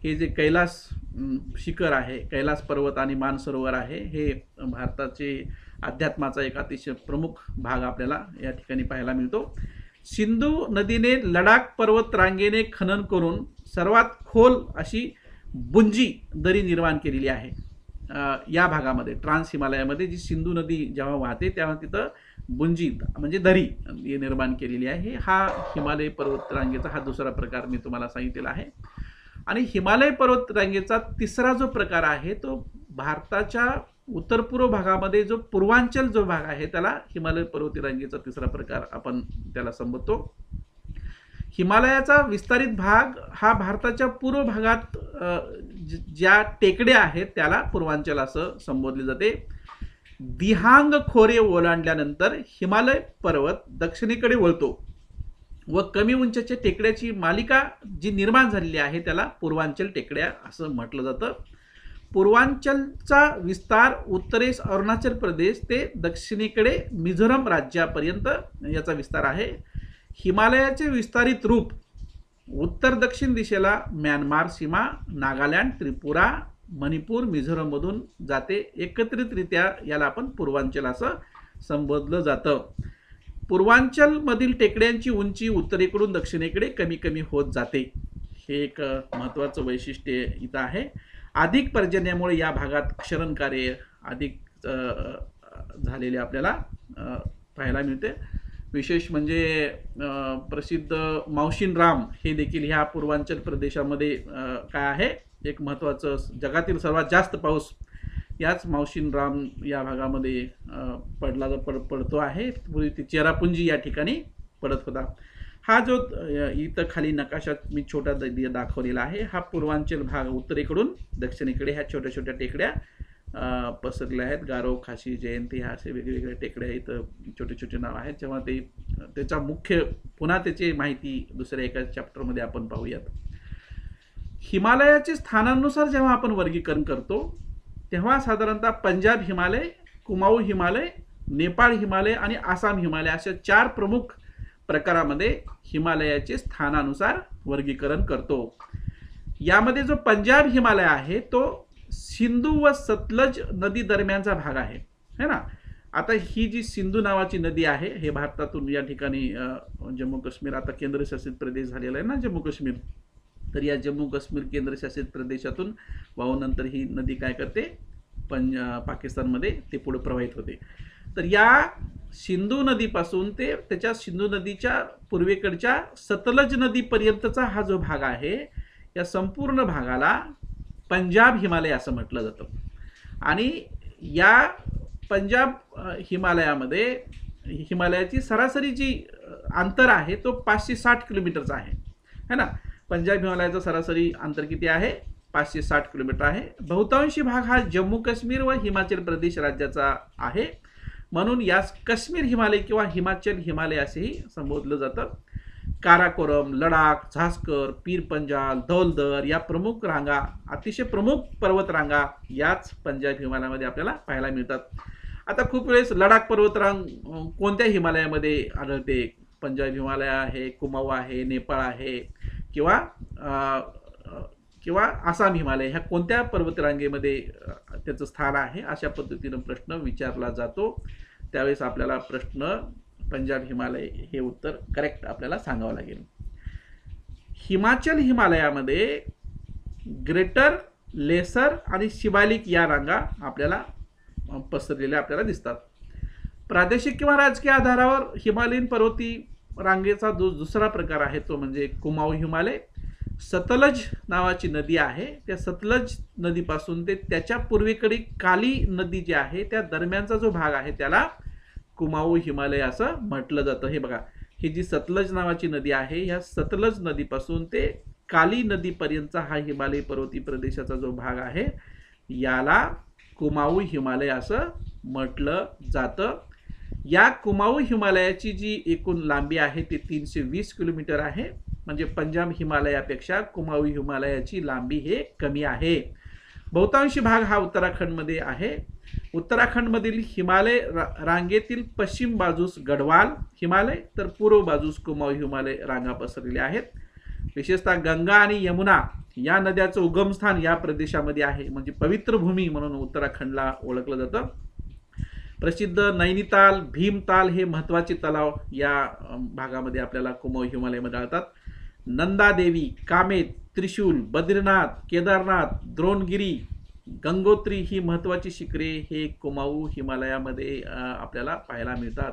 हे जे कैलास शिखर आहे, कैलास पर्वत आणि मानसरोवर आहे, हे भारताचे अध्यात्माचा एक अतिशय प्रमुख भाग आपल्याला या ठिकाणी पाहायला मिळतो. सिंधू नदीने लडाख पर्वत रांगेने खनन करून सर्वात खोल अशी बुंजी दरी निर्माण केलेली आहे. या भागामध्ये ट्रान्स हिमालयामध्ये जी सिंधू नदी जेव्हा वाहते तेव्हा तिथं बुंजी म्हणजे दरी निर्माण केलेली आहे. हा हिमालय पर्वत रांगेचा हा दुसरा प्रकार मी तुम्हाला सांगितलेला आहे. आणि हिमालय पर्वत रांगेचा तिसरा जो प्रकार आहे तो भारताच्या उत्तर पूर्व भागामध्ये जो पूर्वांचल जो भाग आहे त्याला हिमालय पर्वत रांगेचा तिसरा प्रकार आपण त्याला संबोधतो. हिमालयाचा विस्तारित भाग हा भारताच्या पूर्व भागात ज्या टेकड्या आहेत त्याला पूर्वांचल असं संबोधले जाते. दिहांग खोरे ओलांडल्यानंतर हिमालय पर्वत दक्षिणेकडे वळतो व कमी उंचीच्या टेकड्याची मालिका जी निर्माण झालेली आहे त्याला पूर्वांचल टेकड्या असं म्हटलं जातं. पूर्वांचलचा विस्तार उत्तरेस अरुणाचल प्रदेश ते दक्षिणेकडे मिझोरम राज्यापर्यंत याचा विस्तार आहे. हिमालयाचे विस्तारित रूप उत्तर दक्षिण दिशेला म्यानमार सीमा, नागालँड, त्रिपुरा, मणिपूर, मिझोरममधून जाते. एकत्रितरित्या याला आपण पूर्वांचल असं संबोधलं जातं. पूर्वांचलमधील टेकड्यांची उंची उत्तरेकडून दक्षिणेकडे कमी कमी होत जाते. हे एक महत्त्वाचं वैशिष्ट्य इथं आहे. अधिक पर्जन्यामुळे या भागात क्षरण कार्य अधिक झालेले आपल्याला पाहायला मिळते. विशेष म्हणजे प्रसिद्ध मावशीन राम हे देखील ह्या पूर्वांचल प्रदेशामध्ये काय आहे, एक महत्त्वाचं, जगातील सर्वात जास्त पाऊस याच मावशीन राम या भागामध्ये पडतो आहे. पूर्वी ती चेरापुंजी या ठिकाणी पडत होता. हा जो इथं खाली नकाशात मी छोटा दाखवलेला आहे हा पूर्वांचल भाग उत्तरेकडून दक्षिणेकडे ह्या छोट्या छोट्या टेकड्या पसरलेल्या आहेत. गारो, खाशी, जयंती ह्या असे वेगवेगळ्या टेकड्या इथं छोटे छोटे नाव आहेत. जेव्हा त्याचा मुख्य पुन्हा त्याची माहिती दुसऱ्या एका चॅप्टरमध्ये आपण पाहूयात. हिमालयाचे स्थानानुसार जेव्हा आपण वर्गीकरण करतो तेव्हा साधारणतः पंजाब हिमालय, कुमाऊ हिमालय, नेपाळ हिमालय आणि आसाम हिमालय अशा 4 प्रमुख प्रकारामध्ये हिमालयाचे स्थानानुसार वर्गीकरण करतो. यामध्ये जो पंजाब हिमालय आहे तो सिंधू व सतलज नदी दरम्यानचा भाग आहे, है ना. आता ही जी सिंधू नावाची नदी आहे हे भारतातून या ठिकाणी जम्मू काश्मीर आता केंद्रशासित प्रदेश झालेला आहे ना जम्मू काश्मीर, तर या जम्मू काश्मीर केंद्रशासित प्रदेशातून वाहून नंतर ही नदी काय करते पाकिस्तानमध्ये ते पुढे प्रवाहित होते. तर या सिंधू नदीपासून ते त्याच्या सिंधू नदीच्या पूर्वेकडच्या सतलज नदीपर्यंतचा हा जो भाग आहे, या संपूर्ण भागाला पंजाब हिमालय असं म्हटलं जातं. आणि या पंजाब हिमालयामध्ये हिमालयाची सरासरी जी अंतर आहे तो 560 किलोमीटरचा आहे, है ना. पंजाब हिमालयाचं सरासरी अंतर किती आहे? 560 किलोमीटर आहे. बहुतांशी भाग हा जम्मू काश्मीर व हिमाचल प्रदेश राज्याचा आहे, म्हणून यास काश्मीर हिमालय किंवा हिमाचल हिमालय असेही संबोधलं जातं. काराकोरम, लडाख, झास्कर, पीर पंजाल, धौलधर या प्रमुख रांगा, अतिशय प्रमुख पर्वतरांगा याच पंजाब हिमालयामध्ये आपल्याला पाहायला मिळतात. आता खूप वेळेस लडाख पर्वतरांग कोणत्या हिमालयामध्ये आढळते? पंजाब हिमालय आहे, कुमाऊ आहे, नेपाळ आहे, किंवा आसाम हिमालय, ह्या कोणत्या पर्वतरांगेमध्ये त्याचं स्थान आहे, अशा पद्धतीनं प्रश्न विचारला जातो. त्यावेळेस आपल्याला प्रश्न पंजाब हिमालय हे उत्तर करेक्ट आपल्याला सांगावं लागेल. हिमाचल हिमालयामध्ये ग्रेटर, लेसर आणि शिवालिक या रांगा आपल्याला पसरलेल्या आपल्याला दिसतात. प्रादेशिक किंवा राजकीय आधारावर हिमालयीन पर्वती रांगेचा जो दुसरा प्रकार आहे तो म्हणजे कुमाऊ हिमालय. सतलज नावाची नदी आहे, त्या सतलज नदीपासून ते त्याच्या पूर्वेकडील काली नदी जी आहे त्या दरम्यानचा जो भाग आहे त्याला कुमाऊ हिमालय असं म्हटलं जातं. हे बघा, ही जी सतलज नावाची नदी आहे, ह्या सतलज नदीपासून ते काली नदीपर्यंतचा हा हिमालय पर्वती प्रदेशाचा जो भाग आहे याला कुमाऊ हिमालय असं म्हटलं जातं. या कुमाऊ हिमालयाची जी एकूण लांबी आहे ती 320 किलोमीटर आहे, म्हणजे पंजाब हिमालयापेक्षा कुमाऊ हिमालयाची लांबी हे कमी आहे. बहुतांशी भाग हा उत्तराखंडमध्ये आहे. उत्तराखंडमधील हिमालय रांगेतील पश्चिम बाजूस गढवाल हिमालय तर पूर्व बाजूस कुमाऊ हिमालय रांगा पसरलेल्या आहेत. विशेषतः गंगा आणि यमुना या नद्याचं उगमस्थान या प्रदेशामध्ये आहे, म्हणजे पवित्र भूमी म्हणून उत्तराखंडला ओळखलं जातं. प्रसिद्ध नैनिताल, भीमताल हे महत्त्वाचे तलाव या भागामध्ये आपल्याला कुमाऊ हिमालयामध्ये आढळतात. नंदादेवी, कामेत, त्रिशूल, बद्रीनाथ, केदारनाथ, द्रोणगिरी, गंगोत्री ही महत्त्वाची शिखरे हे कुमाऊ हिमालयामध्ये आपल्याला पाहायला मिळतात.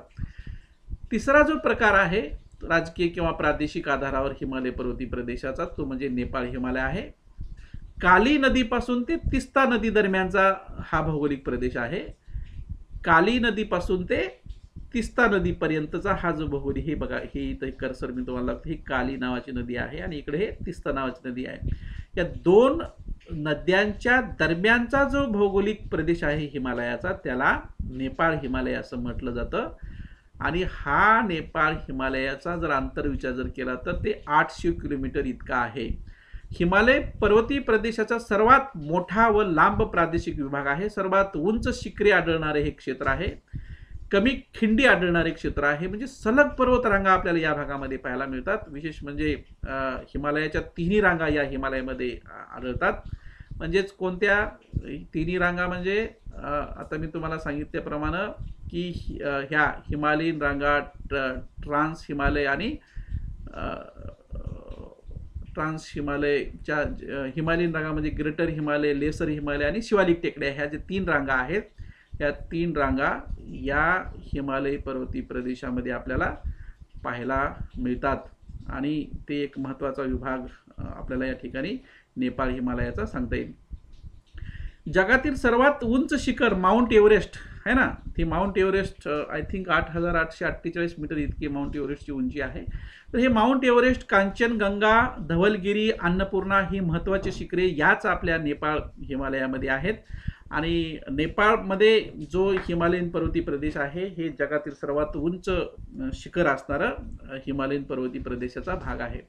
तिसरा जो प्रकार आहे राजकीय किंवा प्रादेशिक आधारावर हिमालय पर्वती प्रदेशाचा तो म्हणजे नेपाळ हिमालय आहे. काली नदीपासून ते तिस्ता नदी दरम्यानचा हा भौगोलिक प्रदेश आहे. काली नदीपासून ते तिस्ता नदीपर्यंतचा हा जो भौगोलिक, हे बघा, हे इथं कर्सर मी तुम्हाला लागतो, ही काली नावाची नदी आहे आणि इकडे हे तिस्ता नावाची नदी आहे. या दोन नद्यांच्या दरम्यानचा जो भौगोलिक प्रदेश आहे हिमालयाचा त्याला नेपाळ हिमालय असं म्हटलं जातं. आणि हा नेपाळ हिमालयाचा जर अंतर विचार जर केला तर ते 800 किलोमीटर इतका आहे. हिमालय पर्वती प्रदेशाचा सर्वात मोठा व लांब प्रादेशिक विभाग आहे. सर्वात उंच शिखरे आढळणारे हे क्षेत्र आहे. कमी खिंडी आढळणारे क्षेत्र आहे. म्हणजे सलग पर्वतरांगा आपल्याला या भागामध्ये पाहायला मिळतात. विशेष म्हणजे हिमालयाच्या तिन्ही रांगा या हिमालयामध्ये आढळतात. म्हणजेच कोणत्या तिन्ही रांगा म्हणजे आता मी तुम्हाला सांगितल्याप्रमाणे की ह्या हिमालयीन रांगा ट्रान्स हिमालय आणि ट्रान्स हिमालयच्या हिमालयीन रांगा म्हणजे ग्रेटर हिमालय, लेसर हिमालय आणि शिवालिक टेकड्या ह्या जे तीन रांगा आहेत, या तीन रांगा या हिमालय पर्वती प्रदेशामध्ये आपल्याला पाहायला मिळतात. आणि ते एक महत्त्वाचा विभाग आपल्याला या ठिकाणी नेपाळ हिमालयाचा सांगता येईल. जगातील सर्वात उंच शिखर माउंट एव्हरेस्ट आहे ना, ती Mount Everest I think 8848 meter इतकी माउंट एव्हरेस्टची उंची आहे. तर हे माउंट एव्हरेस्ट, कांचनगंगा, धवलगिरी, अन्नपूर्णा ही महत्त्वाची शिखरे याच आपल्या नेपाळ हिमालयामध्ये आहेत. आणि नेपाळमध्ये जो हिमालयीन पर्वती प्रदेश आहे हे जगातील सर्वात उंच शिखर असणारं हिमालयीन पर्वती प्रदेशाचा भाग आहे.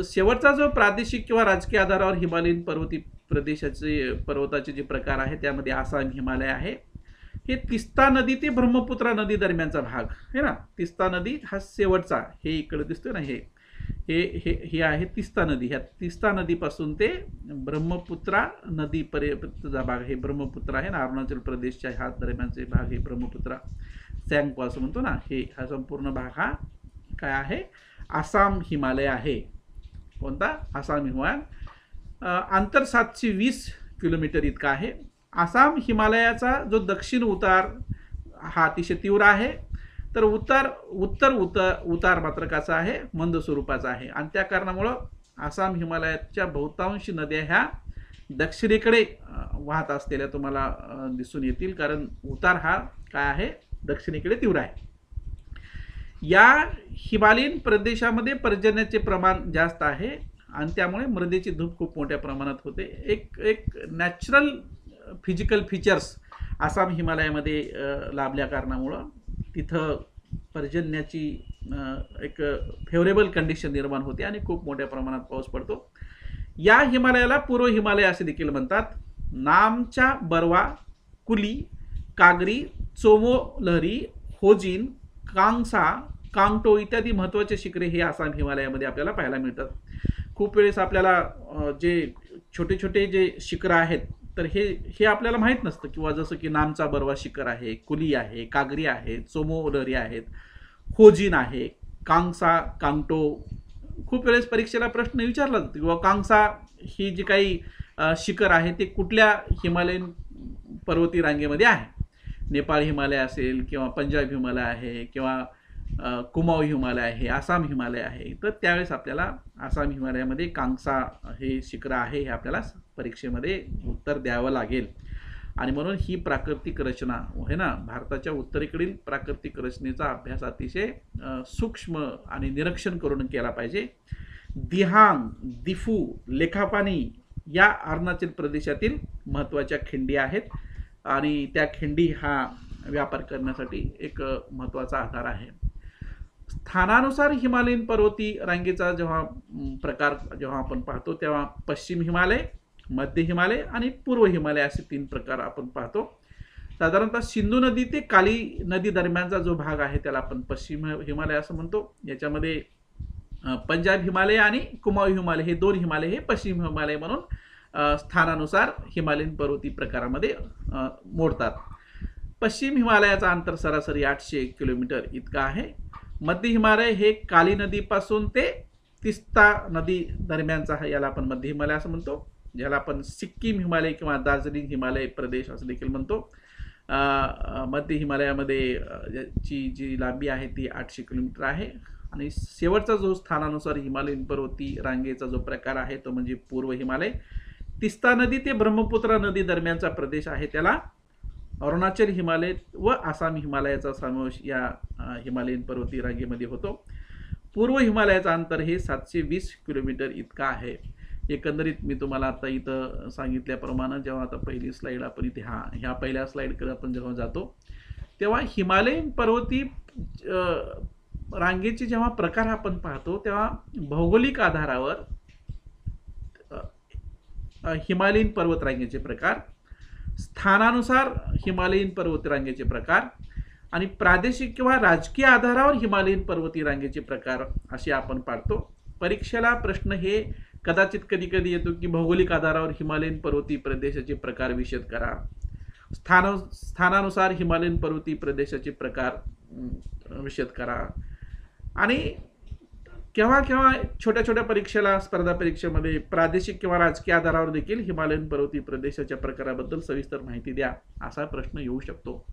शेवटचा जो प्रादेशिक किंवा राजकीय आधारावर हिमालयीन पर्वती प्रदेशाचे पर्वताचे जे प्रकार आहे त्यामध्ये आसाम हिमालय आहे. हे तिस्ता नदी ते ब्रह्मपुत्रा नदी दरम्यानचा भाग आहे ना. तिस्ता नदी हा शेवटचा, हे इकडे दिसतोय ना, हे आहे तिस्ता नदी. ह्या तिस्ता नदीपासून ते ब्रह्मपुत्रा नदीपर्यंतचा भाग हे ब्रह्मपुत्रा आहे ना, अरुणाचल प्रदेशच्या ह्या दरम्यानचे भाग हे ब्रह्मपुत्रा सॅंगपो असं म्हणतो ना, हा संपूर्ण भाग हा काय आहे, आसाम हिमालय आहे. कोणता? आसाम हिमालय. अंतर 720 किलोमीटर इतका आहे. आसाम हिमालयाचा जो दक्षिण उतार हा अतिशय तीव्र आहे, तर उतार मात्र कसा आहे, मंद स्वरूपाचा आहे. आणि त्या कारणामुळं आसाम हिमालयाच्या बहुतांश नद्या ह्या दक्षिणेकडे वाहत असलेल्या तुम्हाला दिसून येतील, कारण उतार हा काय आहे, दक्षिणेकडे तीव्र आहे. या हिमालयीन प्रदेशामध्ये पर्जन्याचे प्रमाण जास्त आहे आणि त्यामुळे मृदेची धूप खूप मोठ्या प्रमाणात होते. एक नॅचरल फिजिकल फीचर्स आसाम हिमालयामध्ये लाभल्या कारणामुळं तिथं पर्जन्याची एक फेवरेबल कंडिशन निर्माण होते आणि खूप मोठ्या प्रमाणात पाऊस पडतो. या हिमालयाला पूर्व हिमालय असे देखील म्हणतात. नामच्या, बरवा, कुली, कागरी, चोमो लहरी, होजिन, कांगसा, कांगटो इत्यादी महत्त्वाचे शिखरे हे आसाम हिमालयामध्ये आपल्याला पाहायला मिळतात. खूप वेळेस आपल्याला जे छोटे छोटे जे शिखरं आहेत तर हे आपल्याला माहीत नसतं, किंवा जसं की नामचा बरवा शिखर आहे, कुली आहे, कागरी आहे, चोमो लहरी आहेत, होजिन आहे, कांगसा, कांगटो. खूप वेळेस परीक्षेला प्रश्न विचारला जातो किंवा कांगसा ही जी काही शिखर आहे ते कुठल्या हिमालयीन पर्वती रांगेमध्ये आहे. नेपाळ हिमालय असेल किंवा पंजाब हिमालय आहे किंवा कुमाऊ हिमालय आहे, आसाम हिमालय आहे. तर त्यावेळेस आपल्याला आसाम हिमालयामध्ये कांगसा हे शिखर आहे हे आपल्याला परीक्षेमध्ये उत्तर द्यावं लागेल. आणि म्हणून ही प्राकृतिक रचना आहे ना, भारताच्या उत्तरेकडील प्राकृतिक रचनेचा अभ्यास अतिशय सूक्ष्म आणि निरीक्षण करून केला पाहिजे. दिहांग, दिफू, लेखापानी या अरुणाचल प्रदेशातील महत्त्वाच्या खिंडी आहेत आणि त्या खिंडी हा व्यापार करण्यासाठी एक महत्त्वाचा आधार आहे. स्थानानुसार हिमालयीन पर्वती रांगेचा जेव्हा आपण पाहतो तेव्हा पश्चिम हिमालय, मध्य हिमालय आणि पूर्व हिमालय असे 3 प्रकार आपण पाहतो. साधारणतः सिंधू नदी ते काली नदी दरम्यानचा जो भाग आहे त्याला आपण पश्चिम हिमालय असं म्हणतो. याच्यामध्ये पंजाब हिमालय आणि कुमाऊ हिमालय हे 2 हिमालय हे पश्चिम हिमालय म्हणून स्थानानुसार हिमालयीन पर्वती प्रकारामध्ये मोडतात. पश्चिम हिमालयाचा अंतर सरासरी 800 किलोमीटर इतका आहे. मध्य हिमालय हे काली नदीपासून ते तिस्ता नदी दरम्यानचा याला आपण मध्य हिमालय असं म्हणतो, ज्याला आपण सिक्कीम हिमालय किंवा दार्जिलिंग हिमालय प्रदेश असं देखील म्हणतो. मध्य हिमालयामध्ये जी लांबी आहे ती 800 किलोमीटर आहे. आणि शेवटचा जो स्थानानुसार हिमालयीन पर्वती रांगेचा जो प्रकार आहे तो म्हणजे पूर्व हिमालय. तिस्ता नदी ते ब्रह्मपुत्रा नदी दरम्यानचा प्रदेश आहे त्याला अरुणाचल हिमालय व आसाम हिमालयाचा समावेश या हिमालयीन पर्वती रांगेमध्ये होतो. पूर्व हिमालयाचं अंतर हे 720 किलोमीटर इतका आहे. एकंदरीत मी तुम्हाला आता इथं सांगितल्याप्रमाणे जेव्हा आता पहिली स्लाईड आपण इथे ह्या पहिल्या स्लाईडकडे आपण जेव्हा जातो तेव्हा हिमालयीन पर्वती रांगेचे जेव्हा प्रकार आपण पाहतो तेव्हा भौगोलिक आधारावर हिमालयीन पर्वत रांगेचे प्रकार, स्थानानुसार हिमालयीन पर्वत रांगेचे प्रकार आणि प्रादेशिक किंवा राजकीय आधारावर हिमालयीन पर्वती रांगेचे प्रकार असे आपण पाडतो. परीक्षेला प्रश्न हे कदाचित कधी कधी येतो की भौगोलिक आधारावर हिमालयीन पर्वती प्रदेशाचे प्रकार विशद करा, स्थानानुसार हिमालयीन पर्वती प्रदेशाचे प्रकार विशद करा. आणि केव्हा केव्हा छोट्या छोट्या परीक्षेला, स्पर्धा परीक्षेमध्ये प्रादेशिक किंवा राजकीय आधारावर देखील हिमालयीन पर्वती प्रदेशाच्या प्रकाराबद्दल सविस्तर माहिती द्या असा प्रश्न येऊ शकतो.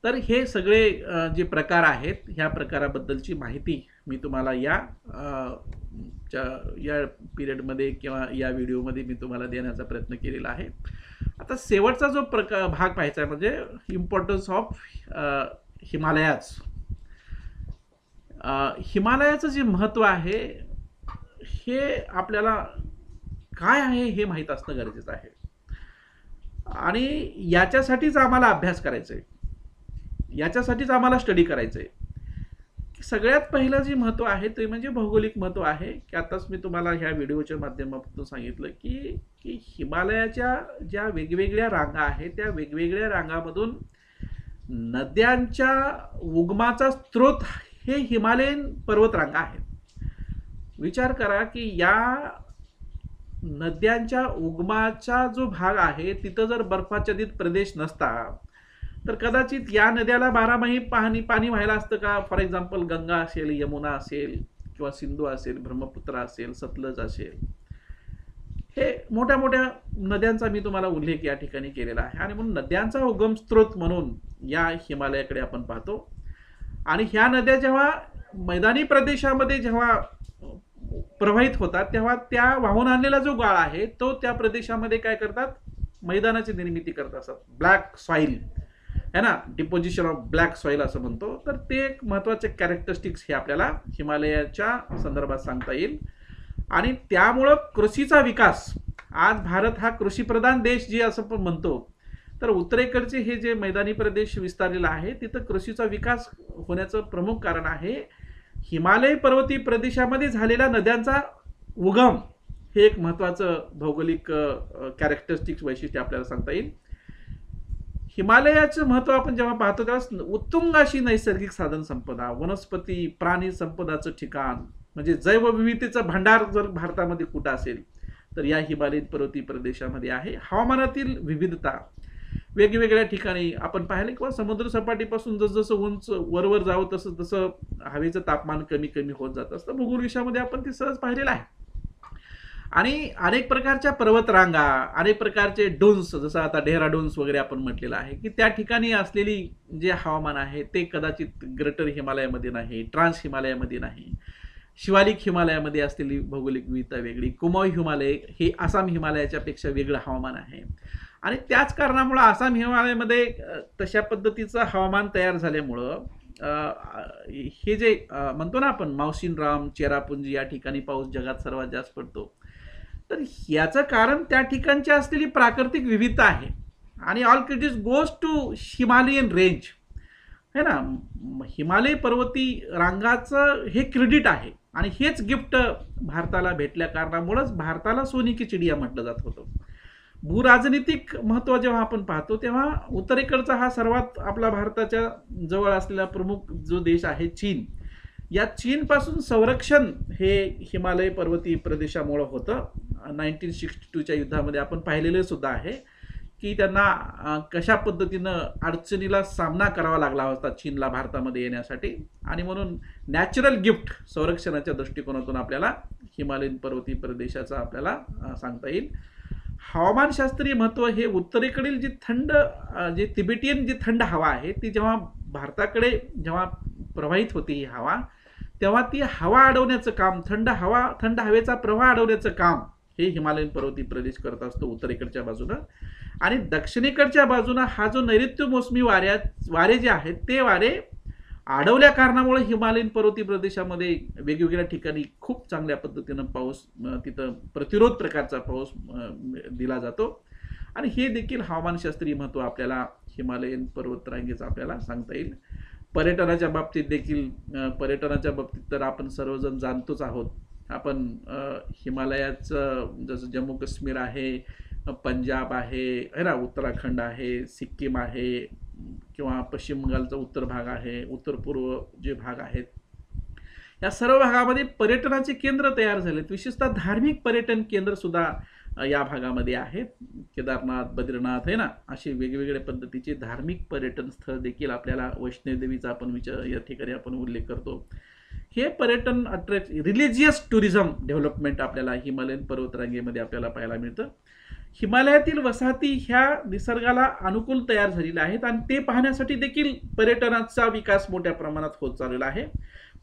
तर हे सगळे जे प्रकार आहेत ह्या प्रकाराबद्दलची माहिती मी तुम्हाला या पिरियडमध्ये किंवा या व्हिडिओमध्ये मी तुम्हाला देण्याचा प्रयत्न केलेला आहे. आता शेवटचा जो भाग पाहायचा आहे म्हणजे इम्पॉर्टन्स ऑफ हिमालयाज. हिमालयाचं जे महत्त्व आहे हे आपल्याला काय आहे हे माहीत असणं गरजेचं आहे आणि याच्यासाठीच आम्हाला अभ्यास करायचा आहे, याच्यासाठीच आम्हाला स्टडी करायचं आहे. सगळ्यात पहिलं जे महत्त्व आहे ते म्हणजे भौगोलिक महत्त्व आहे की आताच मी तुम्हाला ह्या व्हिडिओच्या माध्यमातून सांगितलं की हिमालयाच्या ज्या वेगवेगळ्या रांगा आहेत त्या वेगवेगळ्या रांगामधून नद्यांच्या उगमाचा स्रोत हे हिमालयीन पर्वतरांगा आहेत. विचार करा की या नद्यांच्या उगमाचा जो भाग आहे तिथं जर बर्फाच्छादित प्रदेश नसता तर कदाचित या नद्याला 12 महिने पाणी व्हायला असतं का? फॉर एक्झाम्पल गंगा असेल, यमुना असेल किंवा सिंधू असेल, ब्रह्मपुत्रा असेल, सतलज असेल, हे मोठ्या मोठ्या नद्यांचा मी तुम्हाला उल्लेख या ठिकाणी केलेला आहे. आणि म्हणून नद्यांचा उगम स्रोत म्हणून या हिमालयाकडे आपण पाहतो. आणि ह्या नद्या जेव्हा मैदानी प्रदेशामध्ये जेव्हा प्रवाहित होतात तेव्हा त्या वाहून आणलेला जो गाळ आहे तो त्या प्रदेशामध्ये काय करतात, मैदानाची निर्मिती करत असतात. ब्लॅक सॉइल है ना, डिपोजिशन ऑफ ब्लॅक सॉइल असं म्हणतो. तर ते एक महत्त्वाचे कॅरेक्टरिस्टिक्स हे आपल्याला हिमालयाच्या संदर्भात सांगता येईल. आणि त्यामुळं कृषीचा विकास, आज भारत हा कृषीप्रधान देश जे असं पण म्हणतो, तर उत्तरेकडचे हे जे मैदानी प्रदेश विस्तारलेला आहे तिथं कृषीचा विकास होण्याचं प्रमुख कारण आहे हिमालय पर्वतीय प्रदेशामध्ये झालेल्या नद्यांचा उगम. हे एक महत्त्वाचं भौगोलिक कॅरेक्टरिस्टिक्स वैशिष्ट्य आपल्याला सांगता येईल. हिमालयाचं महत्त्व आपण जेव्हा पाहतो तेव्हा उत्तुंग अशी नैसर्गिक साधन संपदा, वनस्पती, प्राणी संपदाचं ठिकाण, म्हणजे जैवविविधतेचं भांडार जर भारतामध्ये कुठं असेल तर या हिमालयीन पर्वतीय प्रदेशामध्ये आहे. हवामानातील विविधता, वेगवेगळ्या ठिकाणी आपण पाहिले किंवा समुद्र सपाटीपासून जसजसं उंच वरवर जावं तसं तसं हवेचं तापमान कमी कमी होत जात असतं. भूगोल विषयामध्ये आपण ते सहज पाहिलेलं आहे. आणि अनेक प्रकारच्या पर्वतरांगा, अनेक प्रकारचे डोन्स, जसं आता डेहराडून्स वगैरे आपण म्हटलेलं आहे की त्या ठिकाणी असलेली जे हवामान आहे ते कदाचित ग्रेटर हिमालयामध्ये नाही, ट्रान्स हिमालयामध्ये नाही. शिवालिक हिमालयामध्ये असलेली भौगोलिक विविधता वेगळी. कुमाऊ हिमालय हे आसाम हिमालयाच्या पेक्षा वेगळं हवामान आहे. आणि त्याच कारणामुळं आसाम हिमालयामध्ये तशा पद्धतीचं हवामान तयार झाल्यामुळं हे जे म्हणतो ना आपण मावशीनराम, चेरापुंजी या ठिकाणी पाऊस जगात सर्वात जास्त पडतो. तर याचं कारण त्या ठिकाणची असलेली प्राकृतिक विविधता आहे. आणि all credit goes to Himalayan range है ना, हिमालय पर्वतीय रांगाचं हे क्रेडिट आहे. आणि हेच गिफ्ट भारताला भेटल्या कारणामुळेच भारताला सोने की चिडिया म्हटलं जात होतं. भूराजनीतिक महत्त्व जेव्हा आपण पाहतो तेव्हा उत्तरेकडचा हा सर्वात आपला भारताच्या जवळ असलेला प्रमुख जो देश आहे चीन, या चीनपासून संरक्षण हे हिमालय पर्वतीय प्रदेशामुळं होतं. 1962च्या युद्धामध्ये आपण पाहिलेलं सुद्धा आहे की त्यांना कशा पद्धतीनं अडचणीला सामना करावा लागला होता चीनला भारतामध्ये येण्यासाठी. आणि म्हणून नॅचरल गिफ्ट संरक्षणाच्या दृष्टिकोनातून आपल्याला हिमालयीन पर्वतीय प्रदेशाचा आपल्याला सांगता येईल. हवामानशास्त्रीय महत्त्व हे उत्तरेकडील जी थंड, जे तिबेटियन जी थंड हवा आहे ती जेव्हा भारताकडे जेव्हा प्रवाहित होते ही हवा, तेव्हा ती हवा अडवण्याचं काम, थंड हवेचा प्रवाह अडवण्याचं काम हे हिमालयीन पर्वतीय प्रदेश करत असतो उत्तरेकडच्या बाजूनं. आणि दक्षिणेकडच्या बाजूनं हा जो नैऋत्य मोसमी वारे जे आहेत ते वारे अडवल्या कारणामुळे हिमालयीन पर्वतीय प्रदेशामध्ये वेगवेगळ्या ठिकाणी खूप चांगल्या पद्धतीनं पाऊस, तिथं प्रतिरोध प्रकारचा पाऊस दिला जातो. आणि हे देखील हवामानशास्त्रीय महत्त्व आपल्याला हिमालयीन पर्वतरांगेचं आपल्याला सांगता येईल. पर्यटनाच्या बाबतीत देखील, पर्यटनाच्या बाबतीत तर आपण सर्वजण जाणतोच आहोत. आपण हिमालयाचं जसं जम्मू काश्मीर आहे, पंजाब आहे है ना, उत्तराखंड आहे, सिक्कीम आहे, किंवा पश्चिम बंगालचा उत्तर भाग आहे, उत्तर पूर्व जे भाग आहेत, या सर्व भागामध्ये पर्यटनाचे केंद्र तयार झालेत. विशेषतः धार्मिक पर्यटन केंद्र सुद्धा या भागामध्ये आहेत. केदारनाथ, बद्रीनाथ है ना, असे वेगवेगळ्या पद्धतीचे धार्मिक पर्यटन स्थळ देखील आपल्याला, वैष्णोदेवीचा आपण या ठिकाणी आपण उल्लेख करतो. हे पर्यटन रिलिजियस टुरिझम डेव्हलपमेंट आपल्याला हिमालयीन पर्वतरांगेमध्ये आपल्याला पाहायला मिळतं. हिमालयातील वसाहती ह्या निसर्गाला अनुकूल तयार झालेल्या आहेत आणि ते पाहण्यासाठी देखील पर्यटनाचा विकास मोठ्या प्रमाणात होत चाललेला आहे.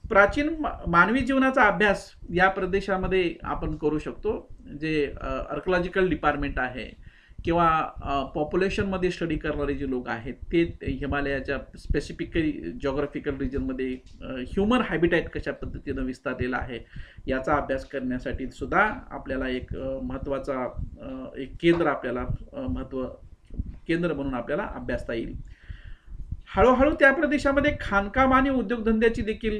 प्राचीन मानवी जीवनाचा अभ्यास या प्रदेशामध्ये आपण करू शकतो. जे आर्किओलॉजिकल डिपार्टमेंट आहे किंवा पॉप्युलेशनमध्ये स्टडी करणारे जे लोक आहेत ते हिमालयाच्या स्पेसिफिकली जॉग्राफिकल रिजनमध्ये ह्युमन हॅबिटॅट कशा पद्धतीनं विस्तारलेला आहे याचा अभ्यास करण्यासाठी सुद्धा आपल्याला एक महत्त्वाचा एक केंद्र, आपल्याला केंद्र म्हणून आपल्याला अभ्यासता येईल. हळूहळू त्या प्रदेशामध्ये खाणकाम आणि उद्योगधंद्याची देखील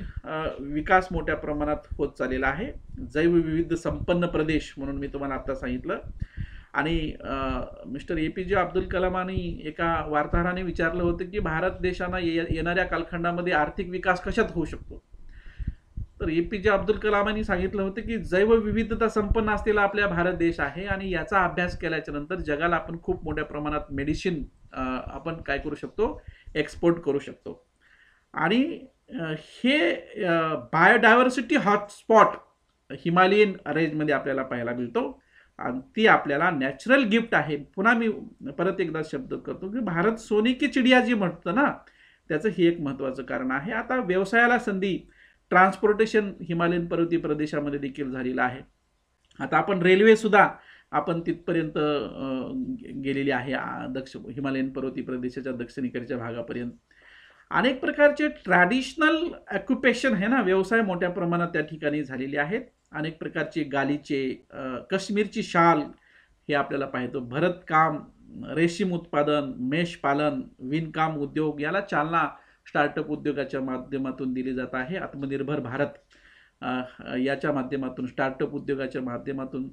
विकास मोठ्या प्रमाणात होत चाललेला आहे. जैवविविध संपन्न प्रदेश म्हणून मी तुम्हाला आता सांगितलं. आणि मिस्टर APJ अब्दुल कलामांनी एका वार्ताहराने विचारलं होतं की भारत देशाला येणाऱ्या कालखंडामध्ये आर्थिक विकास कशात होऊ शकतो. तर APJ अब्दुल कलामांनी सांगितलं होतं की जैवविविधता संपन्न असलेला आपला भारत देश आहे आणि याचा अभ्यास केल्याच्या नंतर जगाला आपण खूप मोठ्या प्रमाणात मेडिसिन आपण काय करू शकतो, एक्सपोर्ट करू शकतो. आणि हे बायोडायव्हर्सिटी हॉटस्पॉट हिमालयीन रेंजमध्ये आपल्याला पाहायला मिळतो. ती आपल्याला नॅचरल गिफ्ट आहे. पुन्हा मी परत एकदा शब्द करतो की भारत सोने की चिडिया जी म्हणतं ना, त्याचं हे एक महत्त्वाचं कारण आहे. आता व्यवसायाला संधी ट्रान्सपोर्टेशन हिमालयन पर्वतीय प्रदेशामध्ये देखील झालेलं आहे. आता आपण रेल्वे सुद्धा आपण तिथपर्यंत गेलेली आहे, हिमालयन पर्वतीय प्रदेशाच्या दक्षिणेकडच्या भागापर्यंत. अनेक प्रकारचे ट्रॅडिशनल ऑक्युपेशन आहे ना, व्यवसाय मोठ्या प्रमाणात त्या ठिकाणी झालेले आहेत. अनेक प्रकारचे गालीचे, काश्मीरची शाल हे आपल्याला पाहतो, भरतकाम, रेशीम उत्पादन, मेष पालन, विणकाम उद्योग याला चालना स्टार्टअप उद्योगाच्या माध्यमातून दिली जात आहे. आत्मनिर्भर भारत याच्या माध्यमातून, स्टार्टअप उद्योगाच्या माध्यमातून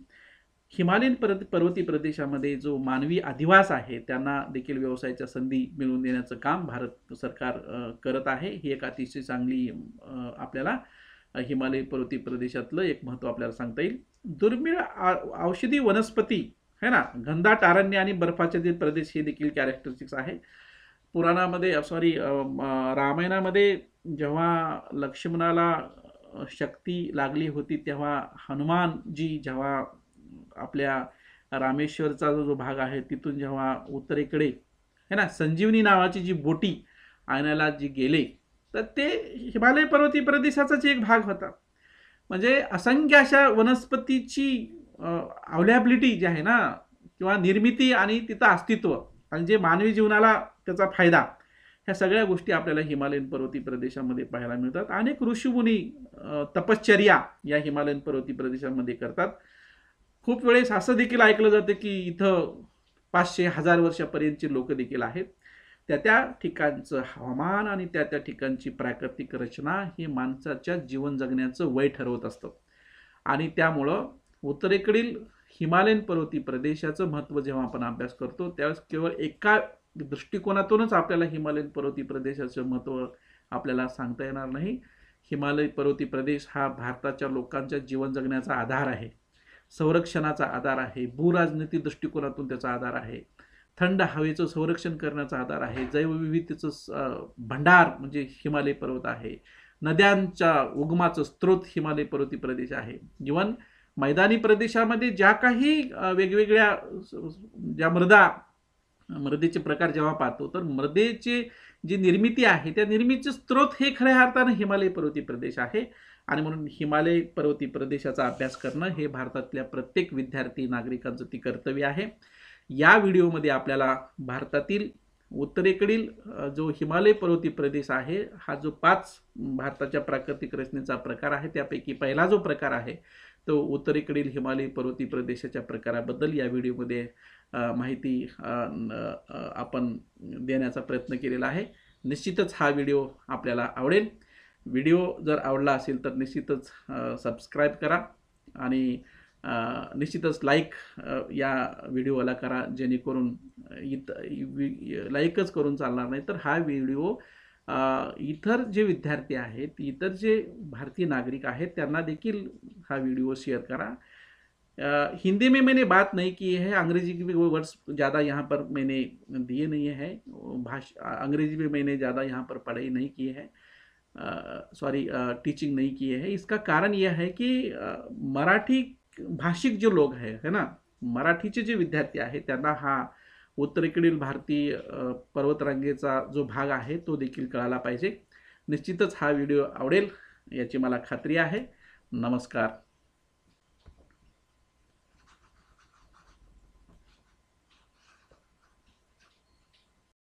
हिमालयन पर्वतीय प्रदेशामध्ये जो मानवी अधिवास आहे त्यांना देखील व्यवसायाच्या संधी मिळवून देण्याचं काम भारत सरकार करत आहे. ही एक अतिशय चांगली आपल्याला हिमालय पर्वतीय प्रदेशातलं एक महत्त्व आपल्याला सांगता येईल. दुर्मिळ औषधी वनस्पती है ना, घनदाट अरण्य आणि बर्फाच्छादित प्रदेश हे देखील कॅरेक्टरिस्टिक्स आहे. पुराणामध्ये रामायणामध्ये जेव्हा लक्ष्मणाला शक्ती लागली होती तेव्हा हनुमानजी जेव्हा आपल्या रामेश्वरचा जो भाग आहे तिथून जेव्हा उत्तरेकडे है ना संजीवनी नावाची जी बोटी आणायला जी गेले, तर ते हिमालय पर्वतीय प्रदेशाचाच एक भाग होता. म्हणजे असंख्य अशा वनस्पतीची अवेलेबिलिटी जी आहे ना, किंवा निर्मिती आणि तिथं अस्तित्व आणि जे मानवी जीवनाला त्याचा फायदा, ह्या सगळ्या गोष्टी आपल्याला हिमालयन पर्वतीय प्रदेशामध्ये पाहायला मिळतात. अनेक ऋषीमुनी तपश्चर्या या हिमालयन पर्वतीय प्रदेशामध्ये करतात. खूप वेळेस असं देखील ऐकलं जातं की इथं 500-1000 वर्षापर्यंतचे लोक देखील आहेत. त्या ठिकाणचं हवामान आणि त्या ठिकाणची प्राकृतिक रचना हे माणसाच्या जीवन जगण्याचं वय ठरवत असतं. आणि त्यामुळं उत्तरेकडील हिमालयन पर्वतीय प्रदेशाचं महत्त्व जेव्हा आपण अभ्यास करतो त्यावेळेस केवळ एका दृष्टिकोनातूनच आपल्याला हिमालयन पर्वतीय प्रदेशाचं महत्त्व आपल्याला सांगता येणार नाही. हिमालय पर्वतीय प्रदेश हा भारताच्या लोकांच्या जीवन जगण्याचा आधार आहे, संरक्षणाचा आधार आहे, भूराजनीती दृष्टिकोनातून त्याचा आधार आहे, थंड हवेचं संरक्षण करण्याचा आधार आहे, जैवविविधतेचं भंडार म्हणजे हिमालय पर्वत आहे, नद्यांच्या उगमाचं स्रोत हिमालय पर्वतीय प्रदेश आहे. इव्हन मैदानी प्रदेशामध्ये ज्या काही वेगवेगळ्या ज्या मृदेचे प्रकार जेव्हा पाहतो तर मृदेची जी निर्मिती आहे त्या निर्मितीचे स्रोत हे खऱ्या अर्थानं हिमालय पर्वतीय प्रदेश आहे. आणि म्हणून हिमालय पर्वतीय प्रदेशाचा अभ्यास करणं हे भारतातल्या प्रत्येक विद्यार्थी नागरिकांचं ती कर्तव्य आहे. या व्हिडिओमध्ये आपल्याला भारतातील उत्तरेकडील जो हिमालय पर्वतीय प्रदेश आहे हा जो 5 भारताच्या प्राकृतिक रचनेचा प्रकार आहे त्यापैकी पहिला जो प्रकार आहे तो उत्तरेकडील हिमालय पर्वतीय प्रदेशाच्या प्रकाराबद्दल या व्हिडिओमध्ये माहिती आपण देण्याचा प्रयत्न केलेला आहे. निश्चितच हा व्हिडिओ आपल्याला आवडेल. व्हिडिओ जर आवडला असेल तर निश्चितच सबस्क्राईब करा आणि निश्चितच लाईक या व्हिडिओला करा, जेणेकरून लाईकच करून चालणार नाही तर हा व्हिडिओ इतर जे विद्यार्थी आहेत, इतर जे भारतीय नागरिक आहेत त्यांना देखील हा व्हिडिओ शेयर करा. हिंदी में मैंने बात नहीं की है, अंग्रेजी के वर्ड्स ज़्यादा यहाँ पर मैंने दिए नहीं है, अंग्रेजी में मैंने ज़्यादा यहाँ पर पढ़ाई नहीं की है, टीचिंग नहीं की है. इसका कारण यह है कि मराठी भाषिक जो लोग है ना, मराठीचे जे विद्यार्थी आहेत त्यांना हा उत्तरेकडील भारतीय पर्वतरांगेचा जो भाग आहे तो देखील कळाला पाहिजे. निश्चितच हा व्हिडिओ आवडेल याची मला खात्री आहे. नमस्कार.